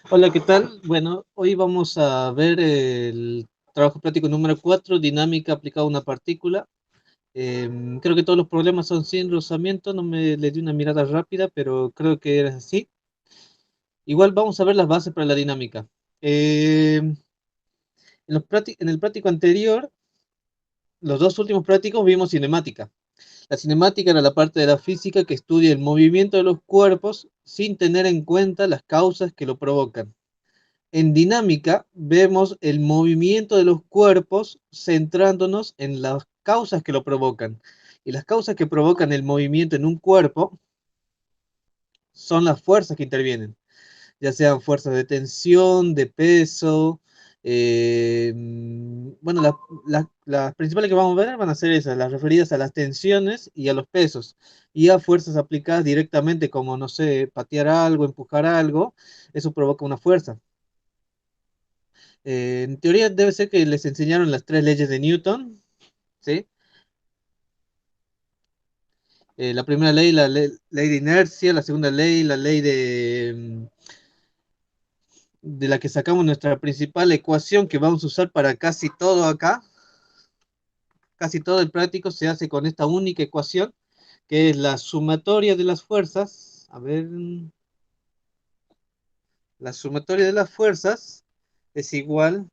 Hola, ¿qué tal? Bueno, hoy vamos a ver el trabajo práctico número 4, dinámica aplicada a una partícula. Creo que todos los problemas son sin rozamiento, no me le di una mirada rápida, pero creo que era así. Igual vamos a ver las bases para la dinámica. En el práctico anterior, los dos últimos prácticos vimos cinemática. La cinemática era la parte de la física que estudia el movimiento de los cuerpos sin tener en cuenta las causas que lo provocan. En dinámica vemos el movimiento de los cuerpos centrándonos en las causas que lo provocan. Y las causas que provocan el movimiento en un cuerpo son las fuerzas que intervienen, ya sean fuerzas de tensión, de peso. Bueno, las principales que vamos a ver van a ser esas, las referidas a las tensiones y a los pesos, y a fuerzas aplicadas directamente, como, no sé, patear algo, empujar algo, eso provoca una fuerza. En teoría debe ser que les enseñaron las tres leyes de Newton, ¿sí? La primera ley, ley de inercia, la segunda ley, la ley de la que sacamos nuestra principal ecuación que vamos a usar para casi todo acá. Casi todo el práctico se hace con esta única ecuación, que es la sumatoria de las fuerzas. A ver, la sumatoria de las fuerzas es igual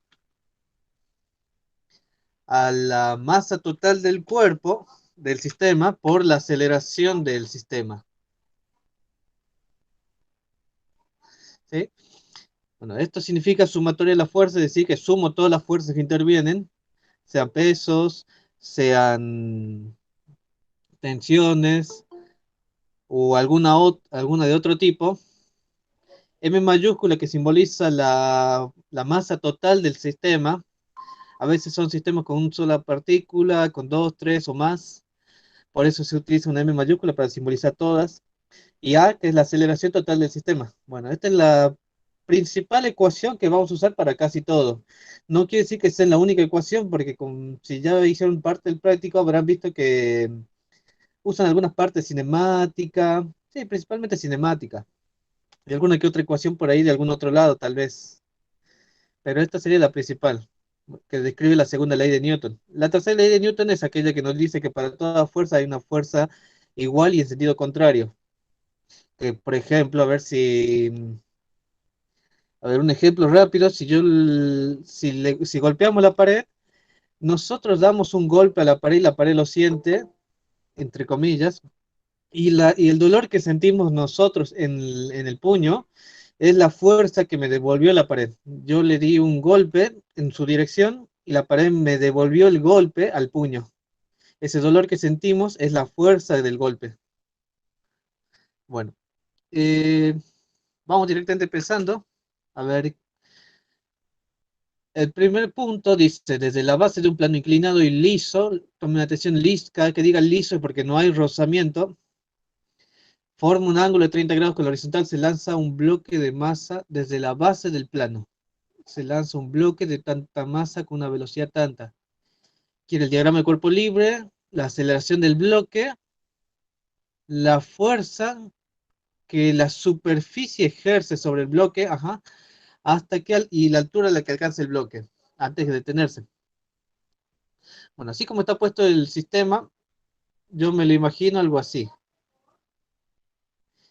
a la masa total del cuerpo, del sistema, por la aceleración del sistema, ¿sí? Bueno, esto significa sumatoria de la fuerza, es decir, que sumo todas las fuerzas que intervienen, sean pesos, sean tensiones o alguna de otro tipo. M mayúscula que simboliza la masa total del sistema. A veces son sistemas con una sola partícula, con dos, tres o más. Por eso se utiliza una M mayúscula para simbolizar todas. Y A, que es la aceleración total del sistema. Bueno, esta es la principal ecuación que vamos a usar para casi todo. No quiere decir que sea la única ecuación, porque si ya hicieron parte del práctico, habrán visto que usan algunas partes cinemática, sí, principalmente cinemática, y alguna que otra ecuación por ahí de algún otro lado, tal vez. Pero esta sería la principal, que describe la segunda ley de Newton. La tercera ley de Newton es aquella que nos dice que para toda fuerza hay una fuerza igual y en sentido contrario. Que, por ejemplo, a ver, un ejemplo rápido, si golpeamos la pared, nosotros damos un golpe a la pared lo siente, entre comillas, y el dolor que sentimos nosotros en el puño es la fuerza que me devolvió la pared. Yo le di un golpe en su dirección y la pared me devolvió el golpe al puño. Ese dolor que sentimos es la fuerza del golpe. Bueno, eh, vamos directamente empezando. A ver, el primer punto dice, desde la base de un plano inclinado y liso, tomen atención, liso, cada que diga liso es porque no hay rozamiento, forma un ángulo de 30 grados con la horizontal, se lanza un bloque de masa desde la base del plano. Se lanza un bloque de tanta masa con una velocidad tanta. Quiere el diagrama de cuerpo libre, la aceleración del bloque, la fuerza que la superficie ejerce sobre el bloque, ajá, y la altura a la que alcanza el bloque, antes de detenerse. Bueno, así como está puesto el sistema, yo me lo imagino algo así.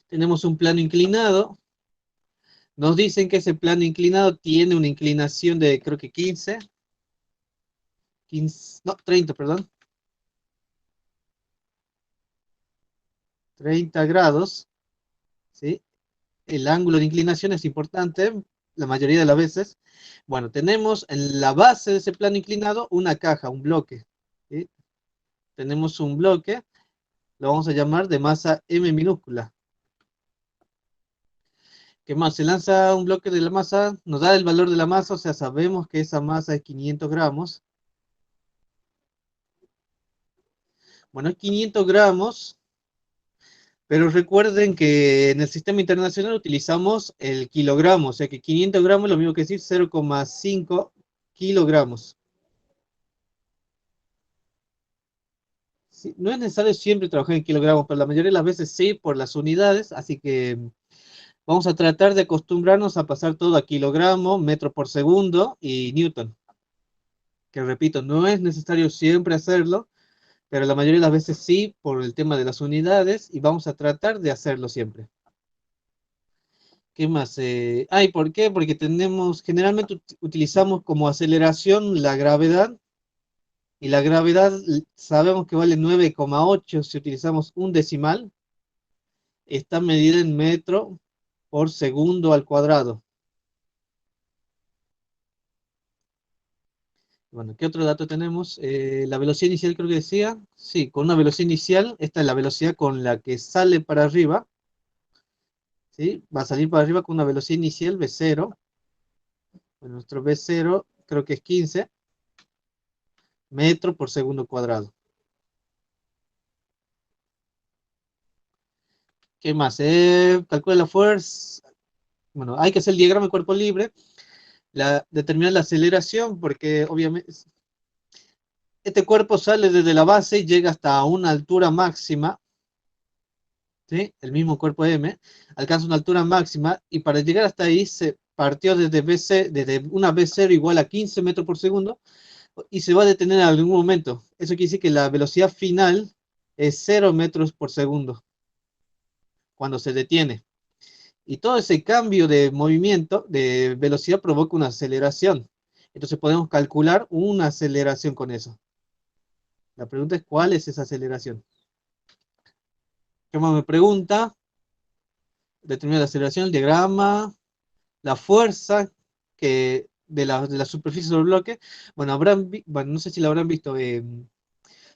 Tenemos un plano inclinado. Nos dicen que ese plano inclinado tiene una inclinación de, creo que 15, no, 30, perdón, 30 grados, ¿sí? El ángulo de inclinación es importante la mayoría de las veces. Bueno, tenemos en la base de ese plano inclinado una caja, un bloque, ¿sí? Tenemos un bloque, lo vamos a llamar de masa M minúscula. ¿Qué más? Se lanza un bloque de la masa, nos da el valor de la masa, o sea, sabemos que esa masa es 500 gramos. Bueno, es 500 gramos, pero recuerden que en el sistema internacional utilizamos el kilogramo, o sea que 500 gramos es lo mismo que decir 0,5 kilogramos. Sí, no es necesario siempre trabajar en kilogramos, pero la mayoría de las veces sí, por las unidades, así que Vamos a tratar de acostumbrarnos a pasar todo a kilogramo, metro por segundo y newton. Que repito, no es necesario siempre hacerlo, pero la mayoría de las veces sí, por el tema de las unidades, y vamos a tratar de hacerlo siempre. ¿Qué más? ¿Y por qué? Porque generalmente utilizamos como aceleración la gravedad, y la gravedad sabemos que vale 9,8 si utilizamos un decimal, está medida en metro por segundo al cuadrado. Bueno, ¿qué otro dato tenemos? La velocidad inicial creo que decía, sí, con una velocidad inicial, esta es la velocidad con la que sale para arriba, ¿sí? Va a salir para arriba con una velocidad inicial v0, bueno, nuestro v0 creo que es 15 metros por segundo cuadrado. ¿Qué más? Calcula la fuerza. Bueno, hay que hacer el diagrama de cuerpo libre, determinar la aceleración, porque obviamente este cuerpo sale desde la base y llega hasta una altura máxima, ¿sí? El mismo cuerpo M, alcanza una altura máxima, y para llegar hasta ahí se partió desde una V0 igual a 15 metros por segundo, y se va a detener en algún momento. Eso quiere decir que la velocidad final es 0 metros por segundo, cuando se detiene. Y todo ese cambio de movimiento, de velocidad, provoca una aceleración. Entonces podemos calcular una aceleración con eso. La pregunta es, ¿cuál es esa aceleración? ¿Qué más me pregunta? Determina la aceleración, el diagrama, la fuerza de la superficie sobre el bloque. Bueno, bueno, no sé si la habrán visto.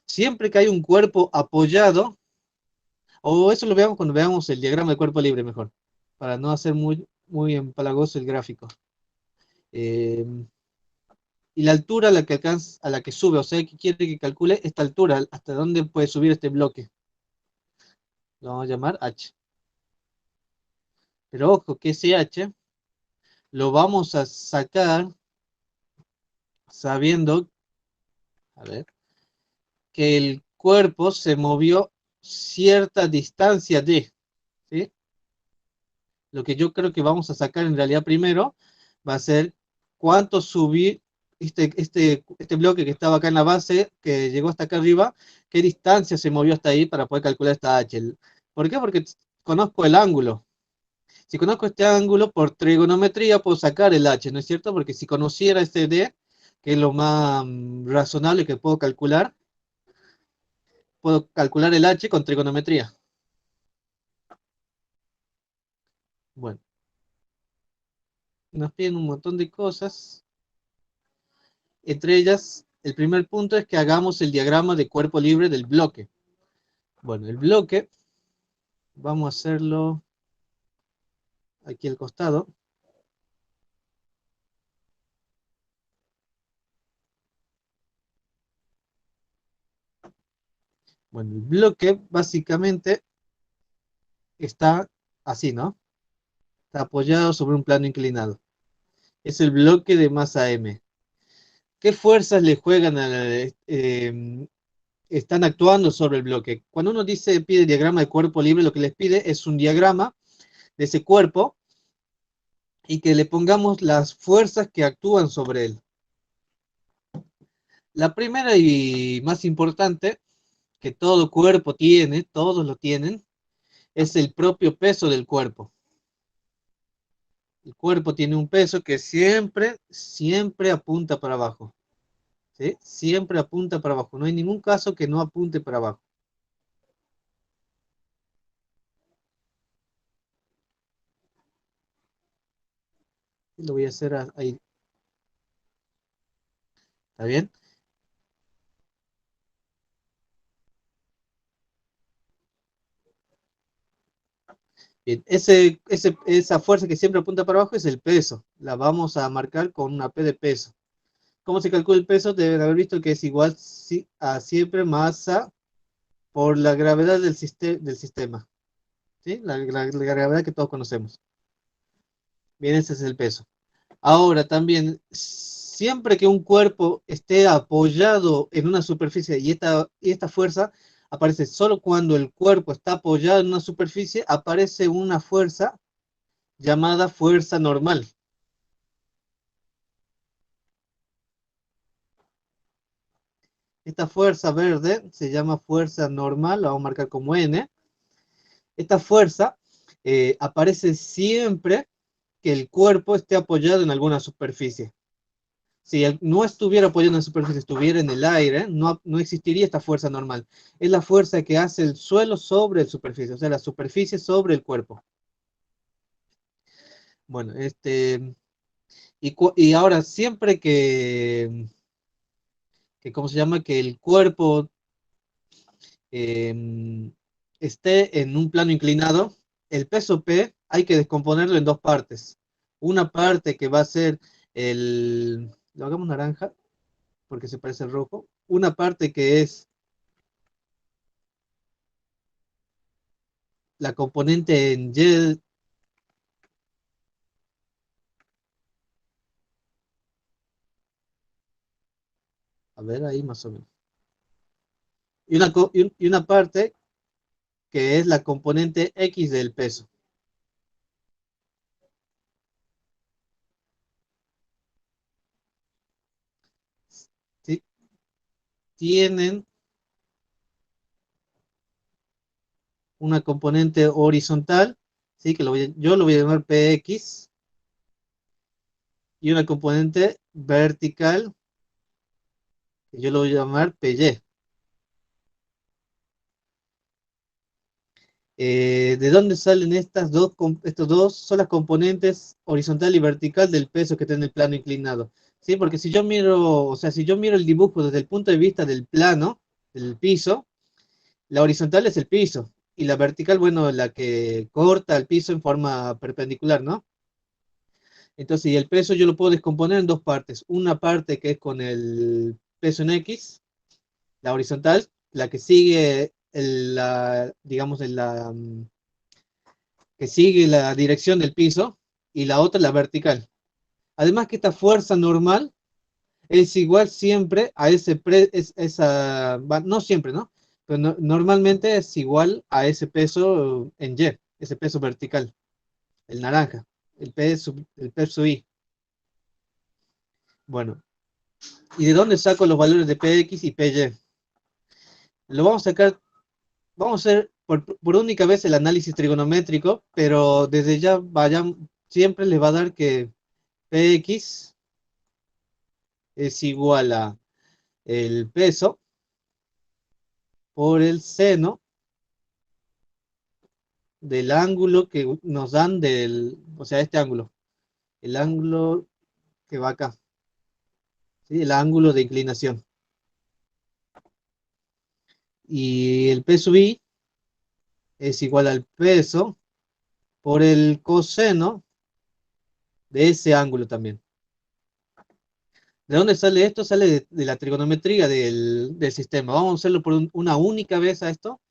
Siempre que hay un cuerpo apoyado, o eso lo veamos cuando veamos el diagrama de cuerpo libre mejor, para no hacer muy empalagoso el gráfico. Eh, y la altura a la que alcanza, a la que sube, o sea, que quiere que calcule esta altura, hasta dónde puede subir este bloque. Lo vamos a llamar H. Pero ojo que ese H lo vamos a sacar sabiendo, a ver, que el cuerpo se movió cierta distancia de, ¿sí? Lo que yo creo que vamos a sacar en realidad primero va a ser cuánto subir este bloque que estaba acá en la base, que llegó hasta acá arriba, qué distancia se movió hasta ahí para poder calcular esta H. ¿Por qué? Porque conozco el ángulo. Si conozco este ángulo, por trigonometría puedo sacar el H, ¿no es cierto? Porque si conociera este D, que es lo más razonable que puedo calcular el H con trigonometría. Bueno, nos piden un montón de cosas. Entre ellas, el primer punto es que hagamos el diagrama de cuerpo libre del bloque. Bueno, el bloque, vamos a hacerlo aquí al costado. Bueno, el bloque básicamente está así, ¿no? Está apoyado sobre un plano inclinado. Es el bloque de masa M. ¿Qué fuerzas le juegan están actuando sobre el bloque? Cuando uno pide diagrama de cuerpo libre, lo que les pide es un diagrama de ese cuerpo y que le pongamos las fuerzas que actúan sobre él. La primera y más importante, que todo cuerpo tiene, todos lo tienen, es el propio peso del cuerpo. El cuerpo tiene un peso que siempre apunta para abajo. ¿Sí? Siempre apunta para abajo. No hay ningún caso que no apunte para abajo. Lo voy a hacer ahí. ¿Está bien? Bien. Esa fuerza que siempre apunta para abajo es el peso. La vamos a marcar con una P de peso. ¿Cómo se calcula el peso? Deben haber visto que es igual a siempre masa por la gravedad del sistema. ¿Sí? La gravedad que todos conocemos. Bien, ese es el peso. Ahora también, siempre que un cuerpo esté apoyado en una superficie y esta fuerza aparece solo cuando el cuerpo está apoyado en una superficie, aparece una fuerza llamada fuerza normal. Esta fuerza verde se llama fuerza normal, la vamos a marcar como N. Esta fuerza aparece siempre que el cuerpo esté apoyado en alguna superficie. Si no estuviera apoyado en la superficie, estuviera en el aire, no existiría esta fuerza normal. Es la fuerza que hace el suelo sobre la superficie, o sea, la superficie sobre el cuerpo. Bueno, y ahora siempre ¿cómo se llama? Que el cuerpo eh, esté en un plano inclinado, el peso P hay que descomponerlo en dos partes. Una parte que va a ser lo hagamos naranja, porque se parece al rojo. Una parte que es la componente en Y, a ver ahí más o menos. Y una parte que es la componente X del peso. ¿Sí? Tienen una componente horizontal, ¿sí? Yo lo voy a llamar PX, y una componente vertical, que yo lo voy a llamar PY. ¿De dónde salen estos dos? Son las componentes horizontal y vertical del peso que tiene el plano inclinado. ¿Sí? Porque si yo miro, o sea, si yo miro el dibujo desde el punto de vista del plano, del piso, la horizontal es el piso, y la vertical, bueno, la que corta el piso en forma perpendicular, ¿no? Entonces, y el peso yo lo puedo descomponer en dos partes. Una parte que es con el peso en X, la horizontal, la que sigue, digamos, que sigue la dirección del piso, y la otra la vertical. Además que esta fuerza normal es igual siempre a no siempre, ¿no? Pero normalmente es igual a ese peso en Y, ese peso vertical, el naranja, el peso I. Bueno, ¿y de dónde saco los valores de PX y PY? Lo vamos a sacar, vamos a hacer por única vez el análisis trigonométrico, pero desde ya siempre les va a dar que PX es igual a el peso por el seno del ángulo que nos dan o sea, este ángulo, el ángulo que va acá, ¿sí? El ángulo de inclinación. Y el P sub I es igual al peso por el coseno de ese ángulo también. ¿De dónde sale esto? Sale de la trigonometría del sistema. Vamos a hacerlo por una única vez a esto,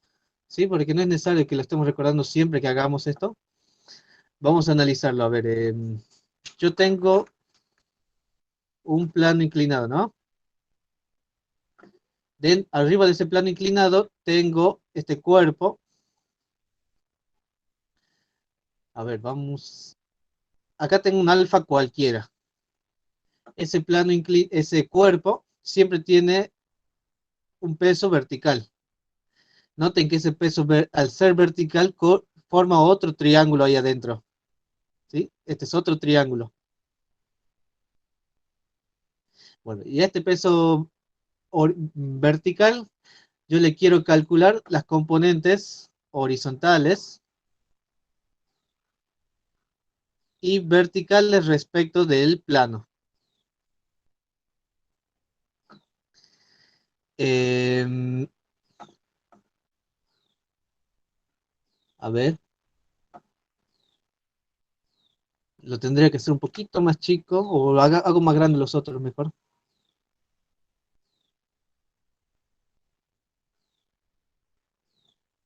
¿sí? Porque no es necesario que lo estemos recordando siempre que hagamos esto. Vamos a analizarlo. A ver, yo tengo un plano inclinado, ¿no? Arriba de ese plano inclinado tengo este cuerpo. A ver, vamos. Acá tengo un alfa cualquiera. Ese cuerpo siempre tiene un peso vertical. Noten que ese peso, al ser vertical, forma otro triángulo ahí adentro. ¿Sí? Este es otro triángulo. Bueno, y a este peso vertical, yo le quiero calcular las componentes horizontales y verticales respecto del plano. Eh, a ver, lo tendría que hacer un poquito más chico, o hago más grande los otros mejor.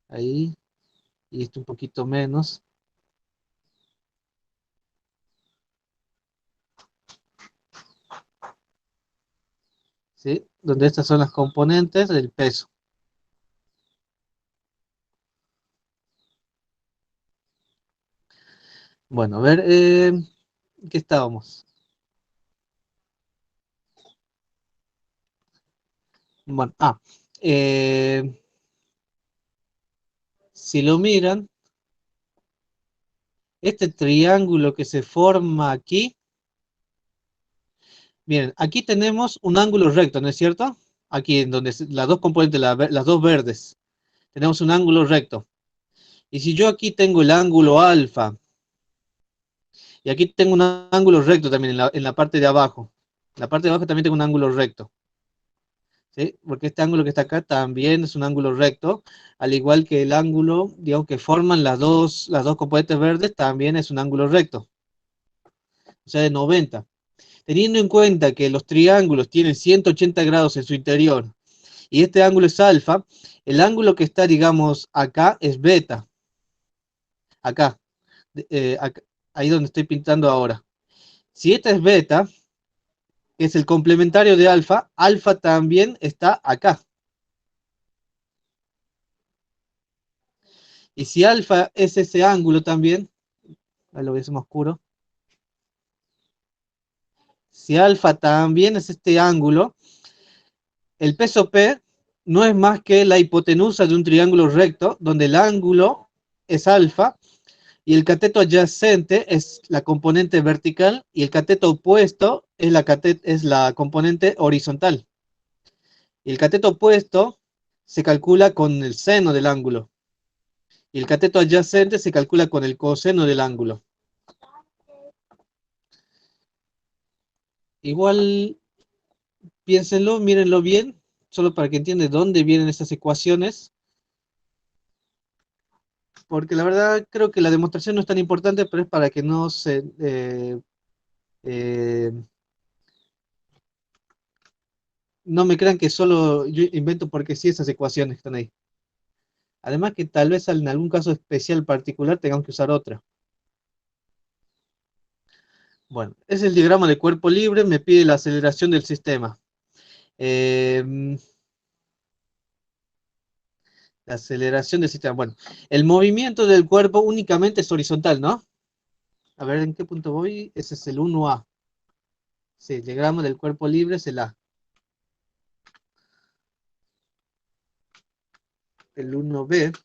Ahí, y esto un poquito menos. ¿Sí? Donde estas son las componentes del peso. Bueno, a ver, ¿qué estábamos? Bueno, eh, si lo miran, este triángulo que se forma aquí, miren, aquí tenemos un ángulo recto, ¿no es cierto? Aquí en donde las dos componentes, las dos verdes, tenemos un ángulo recto. Y si yo aquí tengo el ángulo alfa, y aquí tengo un ángulo recto también en la parte de abajo. En la parte de abajo también tengo un ángulo recto, ¿sí? Porque este ángulo que está acá también es un ángulo recto, al igual que el ángulo, digamos, que forman las dos componentes verdes, también es un ángulo recto, o sea, de 90. Teniendo en cuenta que los triángulos tienen 180 grados en su interior y este ángulo es alfa, el ángulo que está, digamos, acá es beta, acá, acá, ahí donde estoy pintando ahora. Si esta es beta, que es el complementario de alfa, alfa también está acá. Y si alfa es ese ángulo también, ahí lo voy a hacer más oscuro, si alfa también es este ángulo, el peso P no es más que la hipotenusa de un triángulo recto, donde el ángulo es alfa y el cateto adyacente es la componente vertical y el cateto opuesto es la componente horizontal. Y el cateto opuesto se calcula con el seno del ángulo y el cateto adyacente se calcula con el coseno del ángulo. Igual piénsenlo, mírenlo bien, solo para que entiendan de dónde vienen estas ecuaciones, porque la verdad creo que la demostración no es tan importante, pero es para que no se eh, no me crean que solo yo invento porque sí esas ecuaciones están ahí. Además que tal vez en algún caso especial particular tengamos que usar otra. Bueno, es el diagrama de cuerpo libre, me pide la aceleración del sistema. Eh, la aceleración del sistema. Bueno, el movimiento del cuerpo únicamente es horizontal, ¿no? A ver, ¿en qué punto voy? Ese es el 1A. Sí, el diagrama del cuerpo libre es el A. El 1B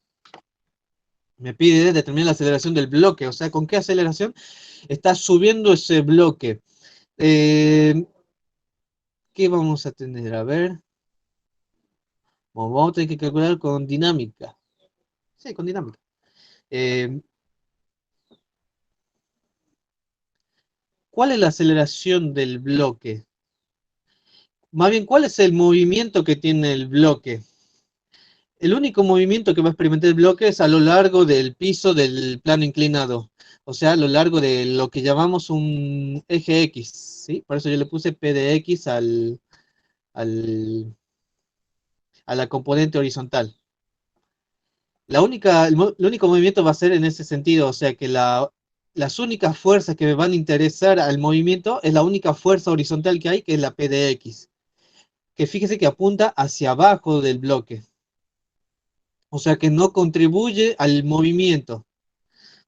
me pide determinar la aceleración del bloque. O sea, ¿con qué aceleración está subiendo ese bloque? Eh, ¿Qué vamos a tener? A ver, bueno, vamos a tener que calcular con dinámica. Sí, con dinámica. Eh, ¿Cuál es la aceleración del bloque? Más bien, ¿cuál es el movimiento que tiene el bloque? El único movimiento que va a experimentar el bloque es a lo largo del piso del plano inclinado, o sea, a lo largo de lo que llamamos un eje X, ¿sí? Por eso yo le puse P de X al, a la componente horizontal. El único movimiento va a ser en ese sentido, o sea que las únicas fuerzas que me van a interesar al movimiento es la única fuerza horizontal que hay, que es la P de X, que fíjese que apunta hacia abajo del bloque, o sea que no contribuye al movimiento.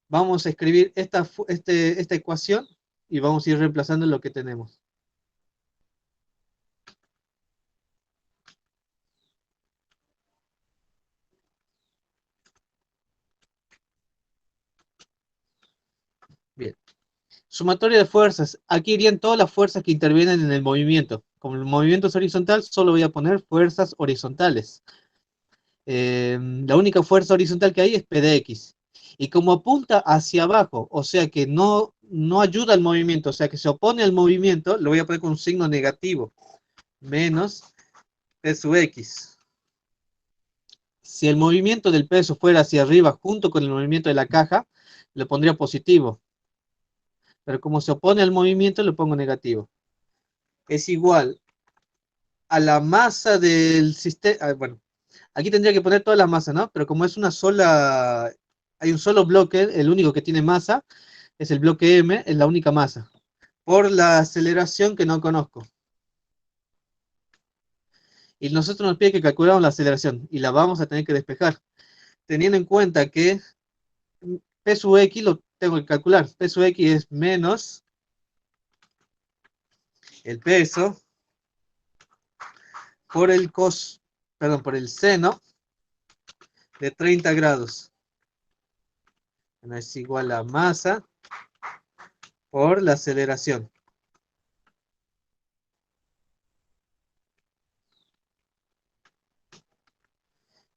Vamos a escribir esta ecuación y vamos a ir reemplazando lo que tenemos. Bien. Sumatoria de fuerzas. Aquí irían todas las fuerzas que intervienen en el movimiento. Como el movimiento es horizontal, solo voy a poner fuerzas horizontales. La única fuerza horizontal que hay es P de X. Y como apunta hacia abajo, o sea que no ayuda al movimiento, o sea que se opone al movimiento, lo voy a poner con un signo negativo. Menos P sub X. Si el movimiento del peso fuera hacia arriba junto con el movimiento de la caja, le pondría positivo. Pero como se opone al movimiento, le pongo negativo. Es igual a la masa del sistema. Bueno, aquí tendría que poner todas las masas, ¿no? Pero como es una sola, hay un solo bloque, el único que tiene masa es el bloque M, es la única masa. Por la aceleración que no conozco. Y nosotros nos pide que calculemos la aceleración y la vamos a tener que despejar. Teniendo en cuenta que P sub X tengo que calcular. P sub X es menos el peso por el por el seno de 30 grados. Bueno, es igual a masa por la aceleración.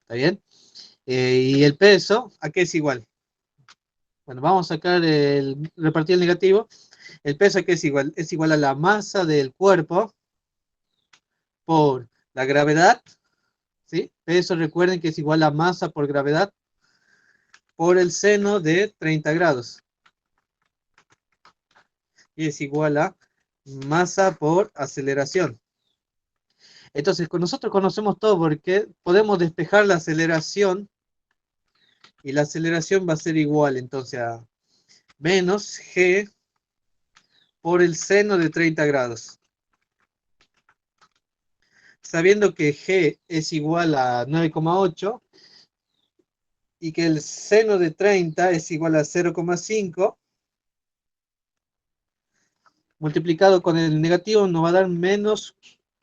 ¿Está bien? Y el peso, ¿a qué es igual? Bueno, vamos a sacar repartir el negativo. El peso, ¿a qué es igual? Es igual a la masa del cuerpo por la gravedad, ¿sí? Peso, recuerden que es igual a masa por gravedad por el seno de 30 grados. Y es igual a masa por aceleración. Entonces, con nosotros conocemos todo porque podemos despejar la aceleración y la aceleración va a ser igual entonces a menos g por el seno de 30 grados. Sabiendo que g es igual a 9,8 y que el seno de 30 es igual a 0,5, multiplicado con el negativo nos va a dar menos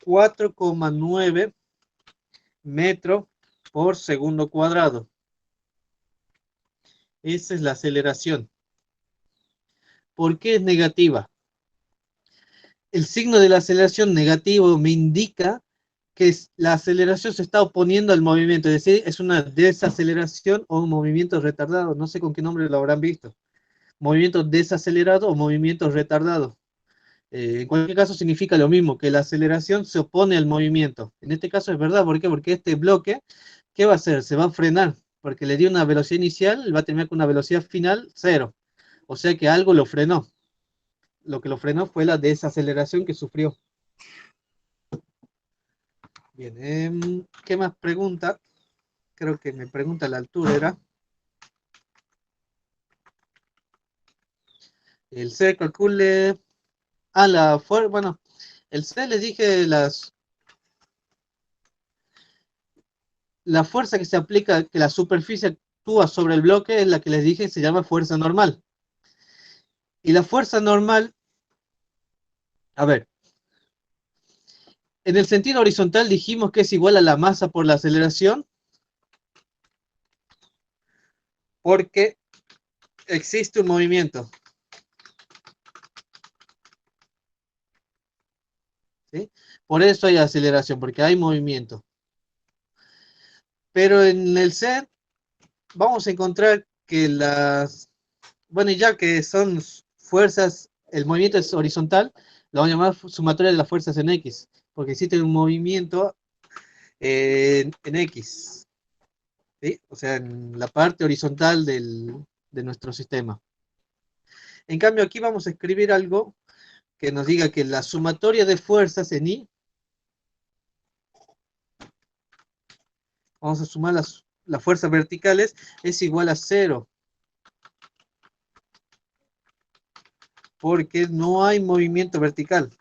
4,9 metros por segundo cuadrado. Esa es la aceleración. ¿Por qué es negativa? El signo de la aceleración negativo me indica que la aceleración se está oponiendo al movimiento, es decir, es una desaceleración o un movimiento retardado. No sé con qué nombre lo habrán visto. Movimiento desacelerado o movimiento retardado. En cualquier caso significa lo mismo, que la aceleración se opone al movimiento. En este caso es verdad, ¿por qué? Porque este bloque, ¿qué va a hacer? Se va a frenar, porque le dio una velocidad inicial, va a terminar con una velocidad final cero. O sea que algo lo frenó. Lo que lo frenó fue la desaceleración que sufrió. Bien, ¿qué más pregunta? Creo que me pregunta la altura, ¿era? El C calcule... Ah, la fuerza, bueno, el C les dije la fuerza que se aplica, que la superficie actúa sobre el bloque es la que les dije, se llama fuerza normal. Y la fuerza normal, a ver, en el sentido horizontal dijimos que es igual a la masa por la aceleración, porque existe un movimiento. ¿Sí? Por eso hay aceleración, porque hay movimiento. Pero en el C vamos a encontrar que bueno, ya que son fuerzas, el movimiento es horizontal, lo vamos a llamar sumatoria de las fuerzas en X, porque existe un movimiento en X, ¿sí? O sea, en la parte horizontal de nuestro sistema. En cambio, aquí vamos a escribir algo que nos diga que la sumatoria de fuerzas en Y, vamos a sumar las fuerzas verticales, es igual a 0, porque no hay movimiento vertical.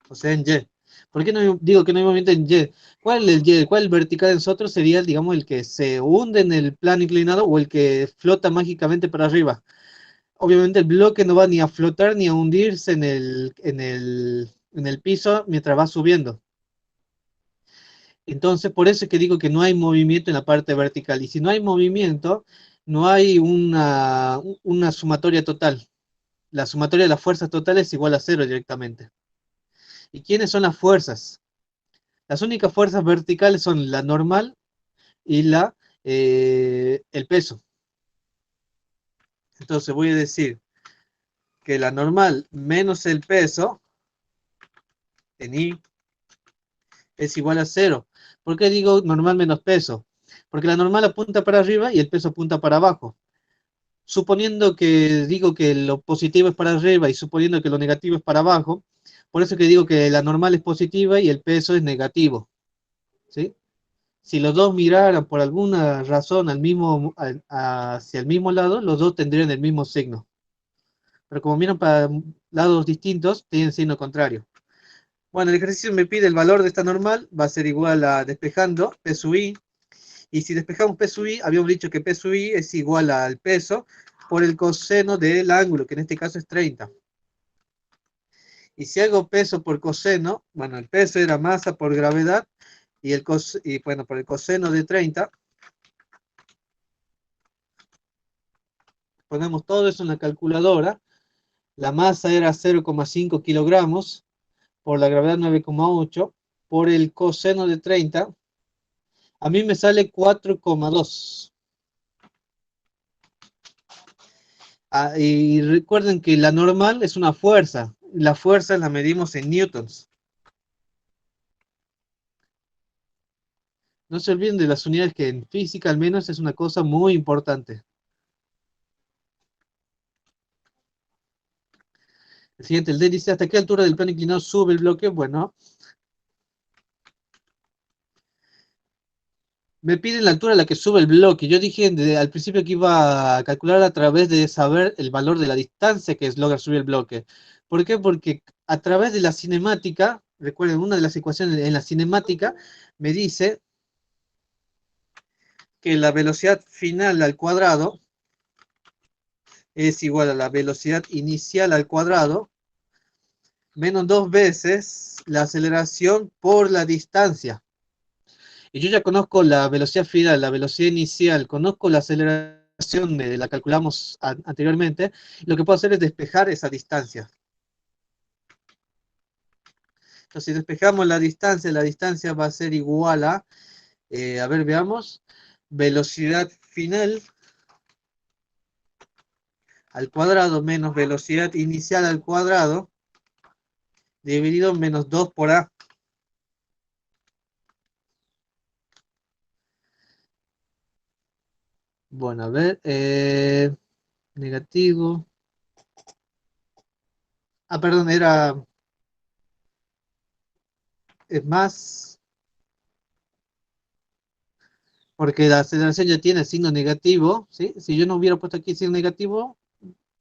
O sea, en Y. ¿Por qué no digo que no hay movimiento en Y? ¿Cuál es el Y? ¿Cuál es el vertical en nosotros? Sería, digamos, el que se hunde en el plano inclinado o el que flota mágicamente para arriba. Obviamente el bloque no va ni a flotar ni a hundirse en el piso mientras va subiendo. Entonces, por eso es que digo que no hay movimiento en la parte vertical. Y si no hay movimiento, no hay una sumatoria total. La sumatoria de las fuerzas totales es igual a 0 directamente. ¿Y quiénes son las fuerzas? Las únicas fuerzas verticales son la normal y el peso. Entonces voy a decir que la normal menos el peso en I es igual a 0. ¿Por qué digo normal menos peso? Porque la normal apunta para arriba y el peso apunta para abajo. Suponiendo que digo que lo positivo es para arriba y suponiendo que lo negativo es para abajo, por eso que digo que la normal es positiva y el peso es negativo. ¿Sí? Si los dos miraran por alguna razón hacia el mismo lado, los dos tendrían el mismo signo. Pero como miran para lados distintos, tienen signo contrario. Bueno, el ejercicio me pide el valor de esta normal, va a ser igual a despejando P sub I, Y si despejamos P sub i, habíamos dicho que P sub i es igual al peso por el coseno del ángulo, que en este caso es 30. Y si hago peso por coseno, bueno, el peso era masa por gravedad, y bueno, por el coseno de 30, ponemos todo eso en la calculadora. La masa era 0,5 kilogramos, por la gravedad 9,8, por el coseno de 30, a mí me sale 4,2. Y recuerden que la normal es una fuerza. La fuerza la medimos en newtons. No se olviden de las unidades, que en física al menos es una cosa muy importante. El siguiente, el D dice, ¿hasta qué altura del plano inclinado sube el bloque? Bueno, me piden la altura a la que sube el bloque. Yo dije al principio que iba a calcular a través de saber el valor de la distancia que logra subir el bloque. ¿Por qué? Porque a través de la cinemática, recuerden, una de las ecuaciones en la cinemática me dice que la velocidad final al cuadrado es igual a la velocidad inicial al cuadrado menos 2 veces la aceleración por la distancia. Y yo ya conozco la velocidad final, la velocidad inicial, conozco la aceleración, la calculamos anteriormente. Lo que puedo hacer es despejar esa distancia. Entonces, si despejamos la distancia va a ser igual a ver, veamos, velocidad final al cuadrado menos velocidad inicial al cuadrado, dividido en menos 2 por a. Bueno, a ver, negativo. Perdón, es más, porque la aceleración ya tiene signo negativo, ¿sí? Si yo no hubiera puesto aquí signo negativo,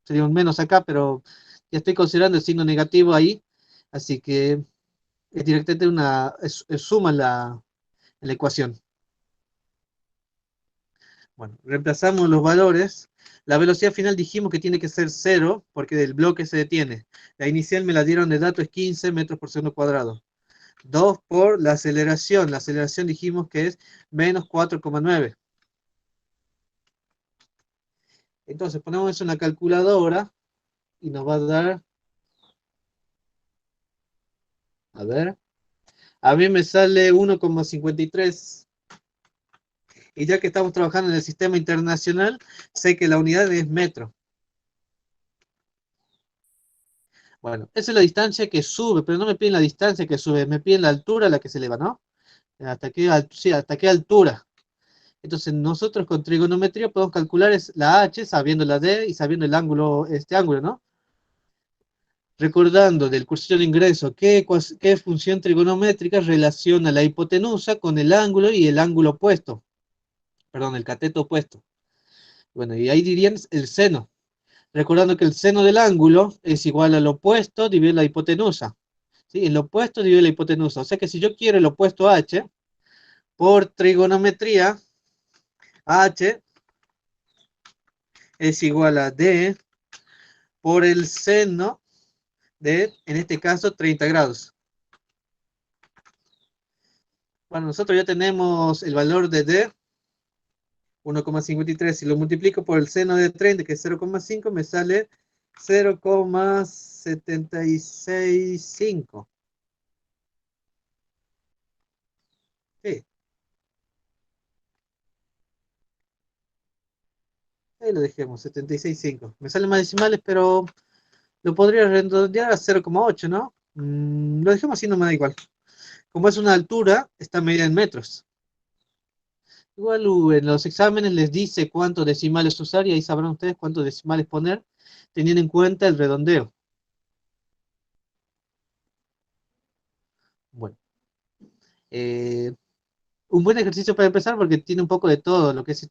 sería un menos acá, pero ya estoy considerando el signo negativo ahí, así que es directamente es suma en la ecuación. Bueno, reemplazamos los valores. La velocidad final dijimos que tiene que ser 0, porque el bloque se detiene. La inicial me la dieron de dato, es 15 metros por segundo cuadrado. 2 por la aceleración. La aceleración dijimos que es menos 4,9. Entonces ponemos eso en la calculadora y nos va a dar, a ver, a mí me sale 1,53. Y ya que estamos trabajando en el sistema internacional, sé que la unidad es metro. Bueno, esa es la distancia que sube, pero no me piden la distancia que sube, me piden la altura a la que se eleva, ¿no? Sí, hasta qué altura. Entonces nosotros con trigonometría podemos calcular la h sabiendo la d y sabiendo el ángulo, este ángulo, ¿no? Recordando del curso de ingreso qué función trigonométrica relaciona la hipotenusa con el ángulo y el ángulo opuesto, perdón, el cateto opuesto. Bueno, y ahí dirían el seno. Recordando que el seno del ángulo es igual al opuesto dividido la hipotenusa. ¿Sí? El opuesto dividido la hipotenusa. O sea que si yo quiero el opuesto h, por trigonometría, h es igual a d por el seno de, en este caso, 30 grados. Bueno, nosotros ya tenemos el valor de d, 1,53. Si lo multiplico por el seno de 30, que es 0,5, me sale 0,765. Sí, ahí lo dejemos, 76,5. Me salen más decimales, pero lo podría redondear a 0,8, ¿no? Lo dejemos así, no me da igual. Como es una altura, está medida en metros. Igual en los exámenes les dice cuántos decimales usar y ahí sabrán ustedes cuántos decimales poner, teniendo en cuenta el redondeo. Bueno, eh, un buen ejercicio para empezar porque tiene un poco de todo, lo que es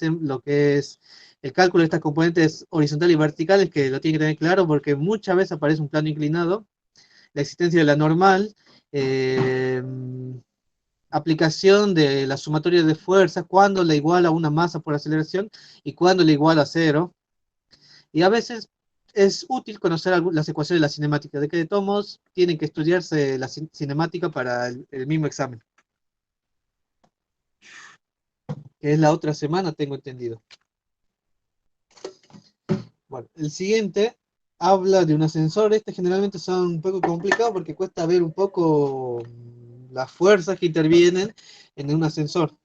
el cálculo de estas componentes horizontales y verticales, que lo tienen que tener claro porque muchas veces aparece un plano inclinado, la existencia de la normal, eh, aplicación de la sumatoria de fuerzas, cuando le iguala a una masa por aceleración y cuando le iguala a cero. Y a veces es útil conocer las ecuaciones de la cinemática, de que de todos modos tienen que estudiarse la cinemática para el mismo examen, que es la otra semana, tengo entendido. Bueno, el siguiente habla de un ascensor. Este generalmente son un poco complicados porque cuesta ver un poco las fuerzas que intervienen en un ascensor.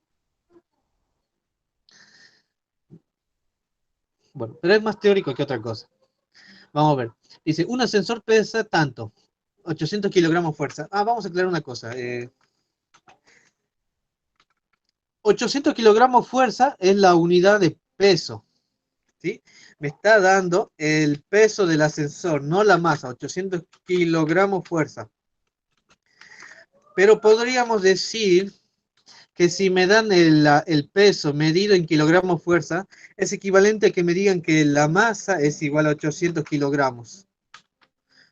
Bueno, pero es más teórico que otra cosa. Vamos a ver. Dice, un ascensor pesa tanto, 800 kilogramos fuerza. Vamos a aclarar una cosa. 800 kilogramos fuerza es la unidad de peso, ¿sí? Me está dando el peso del ascensor, no la masa, 800 kilogramos fuerza. Pero podríamos decir que si me dan el peso medido en kilogramos fuerza, es equivalente a que me digan que la masa es igual a 800 kilogramos,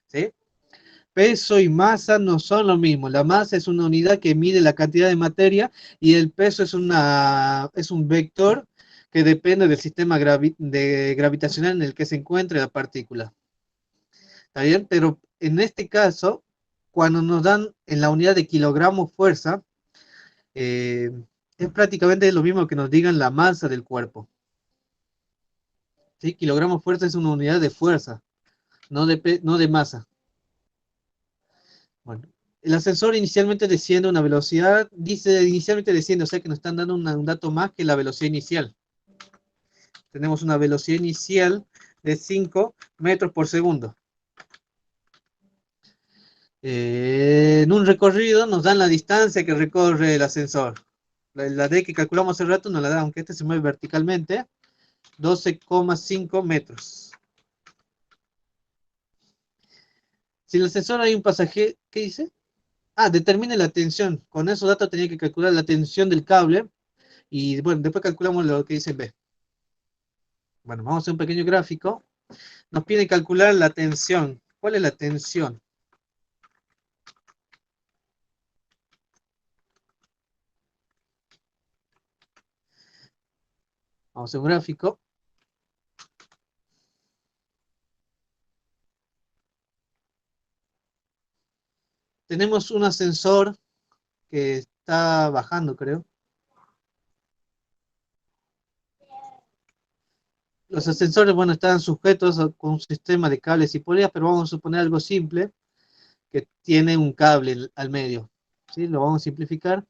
¿sí? Peso y masa no son lo mismo. La masa es una unidad que mide la cantidad de materia y el peso es un vector que depende del sistema gravitacional en el que se encuentre la partícula. ¿Está bien? Pero en este caso, cuando nos dan en la unidad de kilogramo fuerza, eh, es prácticamente lo mismo que nos digan la masa del cuerpo. ¿Sí? Kilogramo fuerza es una unidad de fuerza, no de masa. Bueno, el ascensor inicialmente desciende a una velocidad, dice inicialmente desciende, o sea que nos están dando un dato más que la velocidad inicial. Tenemos una velocidad inicial de 5 metros por segundo. En un recorrido nos dan la distancia que recorre el ascensor. La D que calculamos hace rato nos la da, aunque este se mueve verticalmente, 12,5 metros. Si en el ascensor hay un pasajero, ¿qué dice? Determine la tensión. Con esos datos tenía que calcular la tensión del cable. Y bueno, después calculamos lo que dice B. Bueno, vamos a hacer un pequeño gráfico. Nos pide calcular la tensión. ¿Cuál es la tensión? Vamos a hacer un gráfico. Tenemos un ascensor que está bajando, creo. Los ascensores, bueno, están sujetos con un sistema de cables y poleas, pero vamos a suponer algo simple, que tiene un cable al medio. ¿Sí? Lo vamos a simplificar.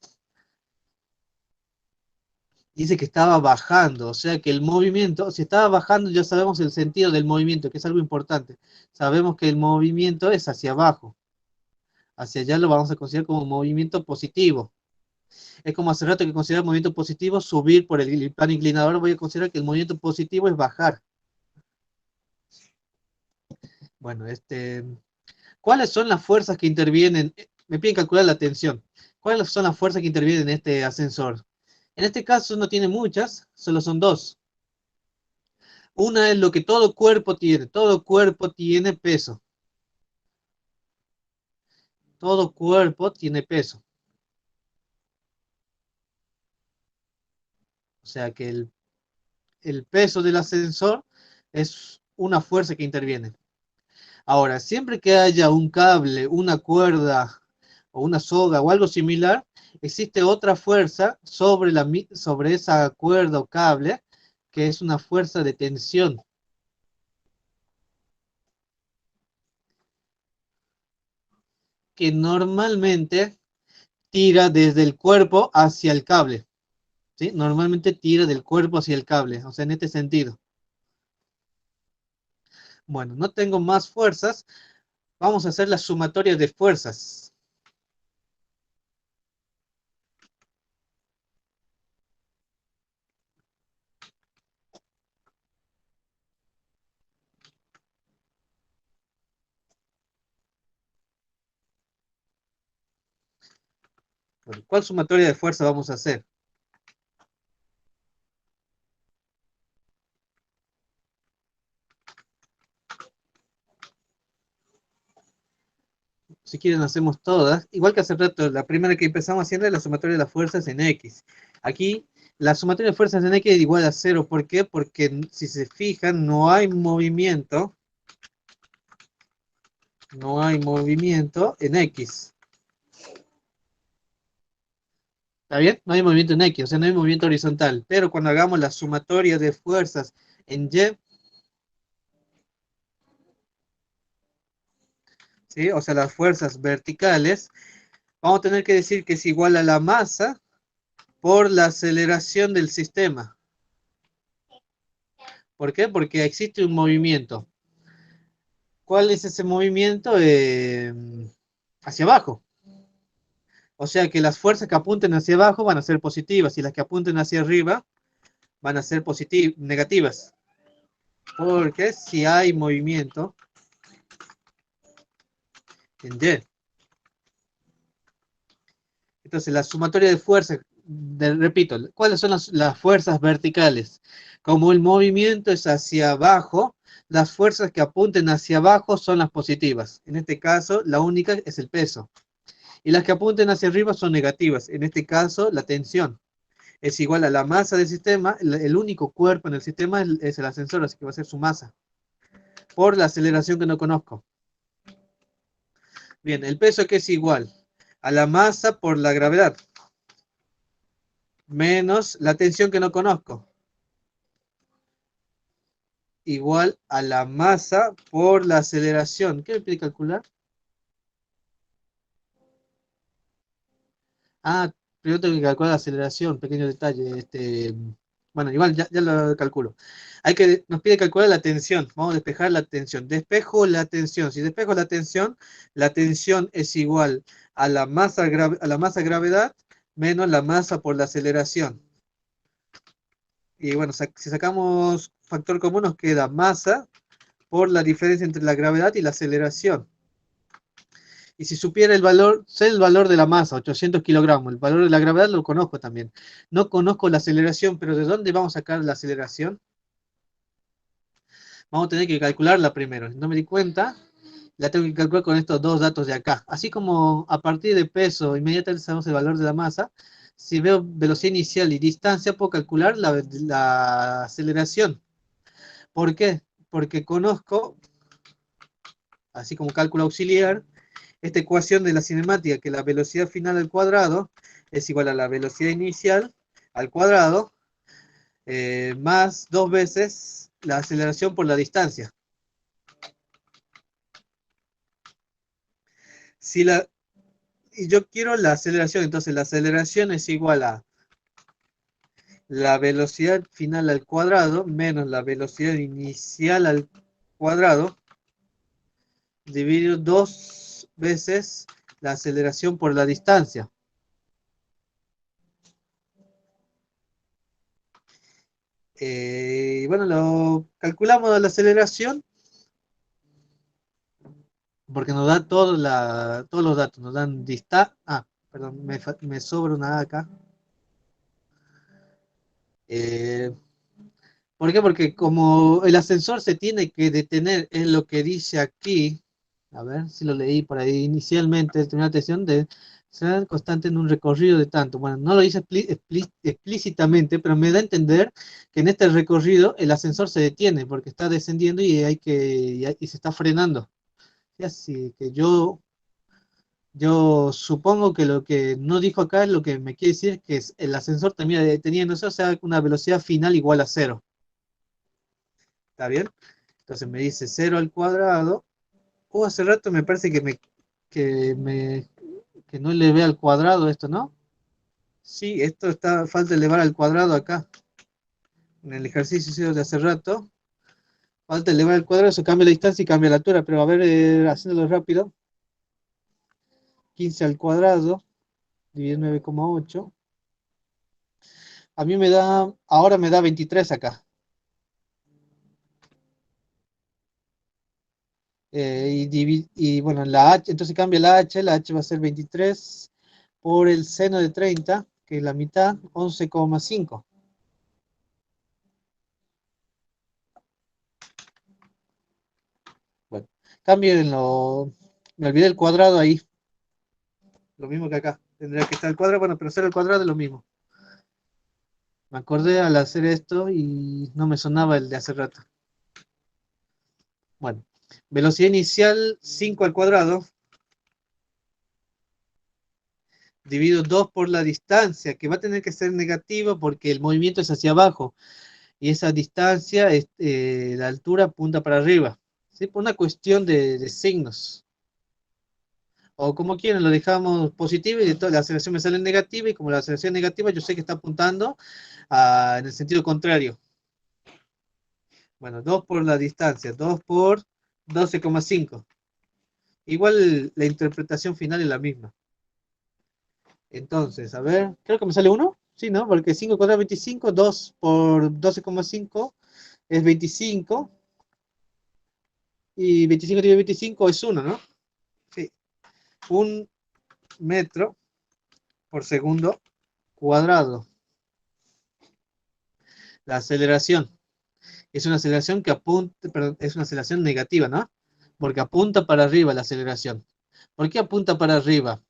Dice que estaba bajando, o sea que el movimiento, si estaba bajando ya sabemos el sentido del movimiento, que es algo importante. Sabemos que el movimiento es hacia abajo, hacia allá lo vamos a considerar como un movimiento positivo. Es como hace rato que consideraba movimiento positivo subir por el plano inclinador, voy a considerar que el movimiento positivo es bajar. Bueno, ¿cuáles son las fuerzas que intervienen? Me piden calcular la tensión. ¿Cuáles son las fuerzas que intervienen en este ascensor? En este caso no tiene muchas, solo son dos. Una es lo que todo cuerpo tiene peso, todo cuerpo tiene peso. O sea que el peso del ascensor es una fuerza que interviene. Ahora, siempre que haya un cable, una cuerda o una soga o algo similar, existe otra fuerza sobre esa cuerda o cable, que es una fuerza de tensión, que normalmente tira desde el cuerpo hacia el cable. ¿Sí? Normalmente tira del cuerpo hacia el cable, o sea, en este sentido. Bueno, no tengo más fuerzas, vamos a hacer la sumatoria de fuerzas. Bueno, ¿cuál sumatoria de fuerza vamos a hacer? Si quieren hacemos todas. Igual que hace rato, la primera que empezamos haciendo es la sumatoria de las fuerzas en X. Aquí, la sumatoria de fuerzas en X es igual a cero. ¿Por qué? Porque si se fijan, no hay movimiento. No hay movimiento en X. ¿Está bien? No hay movimiento en X, o sea, no hay movimiento horizontal. Pero cuando hagamos la sumatoria de fuerzas en Y, ¿sí? O sea, las fuerzas verticales, vamos a tener que decir que es igual a la masa por la aceleración del sistema. ¿Por qué? Porque existe un movimiento. ¿Cuál es ese movimiento? Hacia abajo. O sea que las fuerzas que apunten hacia abajo van a ser positivas y las que apunten hacia arriba van a ser negativas. Porque si hay movimiento en Y. Entonces, la sumatoria de fuerzas, repito, ¿cuáles son las fuerzas verticales? Como el movimiento es hacia abajo, las fuerzas que apunten hacia abajo son las positivas. En este caso, la única es el peso. Y las que apunten hacia arriba son negativas. En este caso, la tensión es igual a la masa del sistema. El único cuerpo en el sistema es el ascensor, así que va a ser su masa. Por la aceleración que no conozco. Bien, el peso que es igual a la masa por la gravedad. Menos la tensión que no conozco. Igual a la masa por la aceleración. ¿Qué me pide calcular? Ah, primero tengo que calcular la aceleración, pequeño detalle. Bueno, igual ya lo calculo. Nos pide calcular la tensión. Vamos a despejar la tensión. Despejo la tensión. Si despejo la tensión es igual a la masa gravedad menos la masa por la aceleración. Y bueno, si sacamos factor común nos queda masa por la diferencia entre la gravedad y la aceleración. Y si supiera el valor, sé el valor de la masa, 800 kilogramos, el valor de la gravedad lo conozco también. No conozco la aceleración, pero ¿de dónde vamos a sacar la aceleración? Vamos a tener que calcularla primero. No me di cuenta, la tengo que calcular con estos dos datos de acá. Así como a partir de peso, inmediatamente sabemos el valor de la masa. Si veo velocidad inicial y distancia, puedo calcular la aceleración. ¿Por qué? Porque conozco, así como cálculo auxiliar, esta ecuación de la cinemática, que la velocidad final al cuadrado es igual a la velocidad inicial al cuadrado, más dos veces la aceleración por la distancia. Si la, y yo quiero la aceleración, entonces la aceleración es igual a la velocidad final al cuadrado menos la velocidad inicial al cuadrado, dividido dos veces la aceleración por la distancia. Bueno, lo calculamos la aceleración porque nos da todos los datos, nos dan perdón, me sobra una A acá. Eh, ¿Por qué? Porque como el ascensor se tiene que detener en lo que dice aquí, a ver si lo leí por ahí inicialmente, tenía la atención de ser constante en un recorrido de tanto. Bueno, no lo dice explícitamente, pero me da a entender que en este recorrido el ascensor se detiene porque está descendiendo y se está frenando. Así que yo supongo que lo que no dijo acá es lo que me quiere decir que el ascensor termina deteniéndose, o sea, una velocidad final igual a cero. ¿Está bien? Entonces me dice cero al cuadrado. Hace rato me parece que me que no eleve al cuadrado esto, ¿no? Sí, esto falta elevar al cuadrado acá. En el ejercicio de hace rato. Falta elevar al cuadrado, eso cambia la distancia y cambia la altura, pero a ver, haciéndolo rápido. 15 al cuadrado, dividido 9,8. A mí ahora me da 23 acá. Y bueno, la H, entonces cambia la H va a ser 23 por el seno de 30, que es la mitad, 11,5. Bueno, cámbienlo, Me olvidé el cuadrado ahí. Lo mismo que acá. Tendría que estar el cuadrado, bueno, pero hacer el cuadrado es lo mismo. Me acordé al hacer esto y no me sonaba el de hace rato. Bueno, velocidad inicial 5 al cuadrado, dividido 2 por la distancia, que va a tener que ser negativa porque el movimiento es hacia abajo. Y esa distancia, la altura apunta para arriba. ¿Sí? Por una cuestión de signos. O como quieran, lo dejamos positivo y la aceleración me sale negativa y como la aceleración es negativa yo sé que está apuntando en el sentido contrario. Bueno, 2 por la distancia, 2 por 12,5. Igual la interpretación final es la misma. Entonces, a ver, creo que me sale uno. Sí, ¿no? Porque 5 cuadrado es 25, 2 por 12,5 es 25 y 25 dividido 25 es uno, ¿no? Sí, 1 metro por segundo cuadrado. La aceleración es una aceleración que apunta, perdón, es una aceleración negativa, ¿no? Porque apunta para arriba la aceleración. ¿Por qué apunta para arriba?